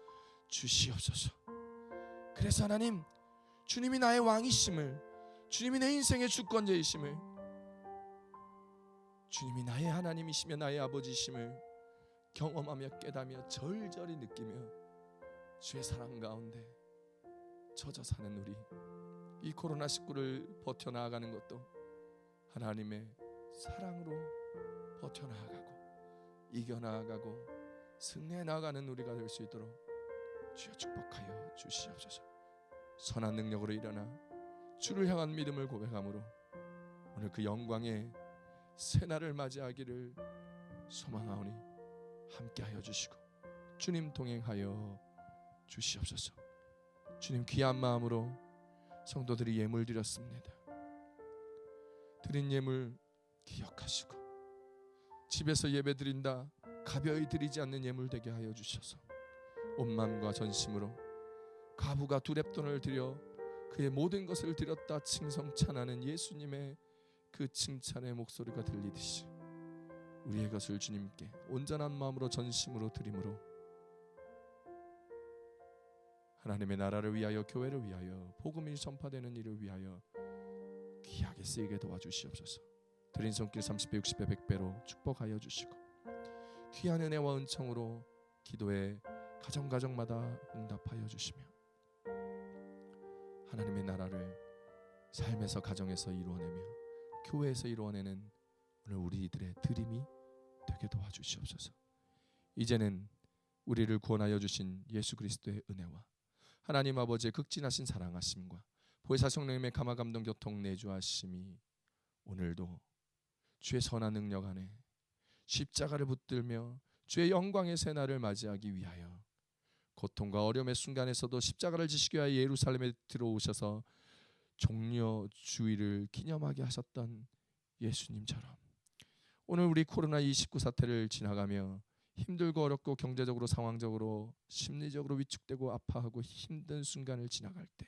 주시옵소서. 그래서 하나님, 주님이 나의 왕이심을, 주님이 내 인생의 주권자이심을, 주님이 나의 하나님이시며 나의 아버지이심을 경험하며 깨닫며 절절히 느끼며 주의 사랑 가운데 젖어 사는 우리, 이 코로나19를 버텨나가는 것도 하나님의 사랑으로 버텨나가고 이겨나가고 승리해 나가는 우리가 될 수 있도록 주여 축복하여 주시옵소서. 선한 능력으로 일어나 주를 향한 믿음을 고백함으로 오늘 그 영광의 새날을 맞이하기를 소망하오니 함께하여 주시고 주님 동행하여 주시옵소서. 주님 귀한 마음으로 성도들이 예물 드렸습니다. 드린 예물 기억하시고 집에서 예배 드린다 가벼이 드리지 않는 예물 되게 하여 주셔서 온 마음과 전심으로 가부가 두렙돈을 드려 그의 모든 것을 드렸다 칭송찬하는 예수님의 그 칭찬의 목소리가 들리듯이 우리의 것을 주님께 온전한 마음으로 전심으로 드림으로 하나님의 나라를 위하여, 교회를 위하여, 복음이 전파되는 일을 위하여 귀하게 쓰이게 도와주시옵소서. 드린 손길 30배, 60배, 100배로 축복하여 주시고 귀한 은혜와 은총으로 기도에 가정가정마다 응답하여 주시며 하나님의 나라를 삶에서, 가정에서 이루어내며 교회에서 이루어내는 오늘 우리들의 드림이 되게 도와주시옵소서. 이제는 우리를 구원하여 주신 예수 그리스도의 은혜와 하나님 아버지의 극진하신 사랑하심과 보혜사 성령님의 감화 감동 교통 내주하심이 오늘도 주의 선한 능력 안에 십자가를 붙들며 주의 영광의 새날을 맞이하기 위하여 고통과 어려움의 순간에서도 십자가를 지시기 위하여 예루살렘에 들어오셔서 종려주의를 기념하게 하셨던 예수님처럼 오늘 우리 코로나19 사태를 지나가며 힘들고 어렵고 경제적으로, 상황적으로, 심리적으로 위축되고 아파하고 힘든 순간을 지나갈 때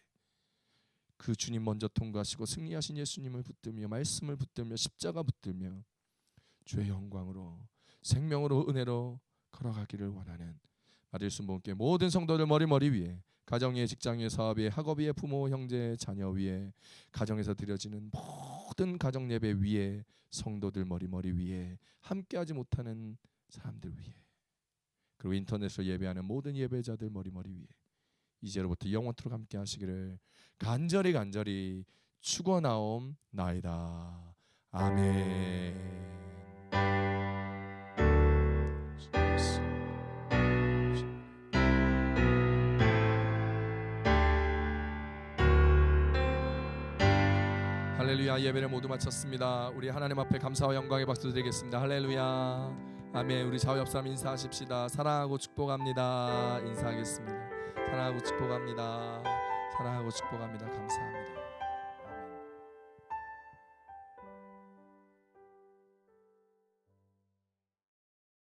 그 주님 먼저 통과하시고 승리하신 예수님을 붙들며 말씀을 붙들며 십자가 붙들며 주의 영광으로 생명으로 은혜로 걸어가기를 원하는 마릴순 본께 모든 성도들 머리 위에, 가정 위에, 직장 위에, 사업 위에, 학업 위에, 부모, 형제, 자녀 위에, 가정에서 드려지는 모든 가정 예배 위에, 성도들 머리 위에, 함께하지 못하는 사람들 위에, 그리고 인터넷으로 예배하는 모든 예배자들 머리 위에 이제로부터 영원토록 함께 하시기를 간절히 축원하옵나이다. 아멘. 할렐루야. 예배를 모두 마쳤습니다. 우리 하나님 앞에 감사와 영광의 박수 드리겠습니다. 할렐루야. 아멘. 우리 좌우 옆 사람 인사하십시다. 사랑하고 축복합니다. 인사하겠습니다. 사랑하고 축복합니다. 사랑하고 축복합니다. 감사합니다.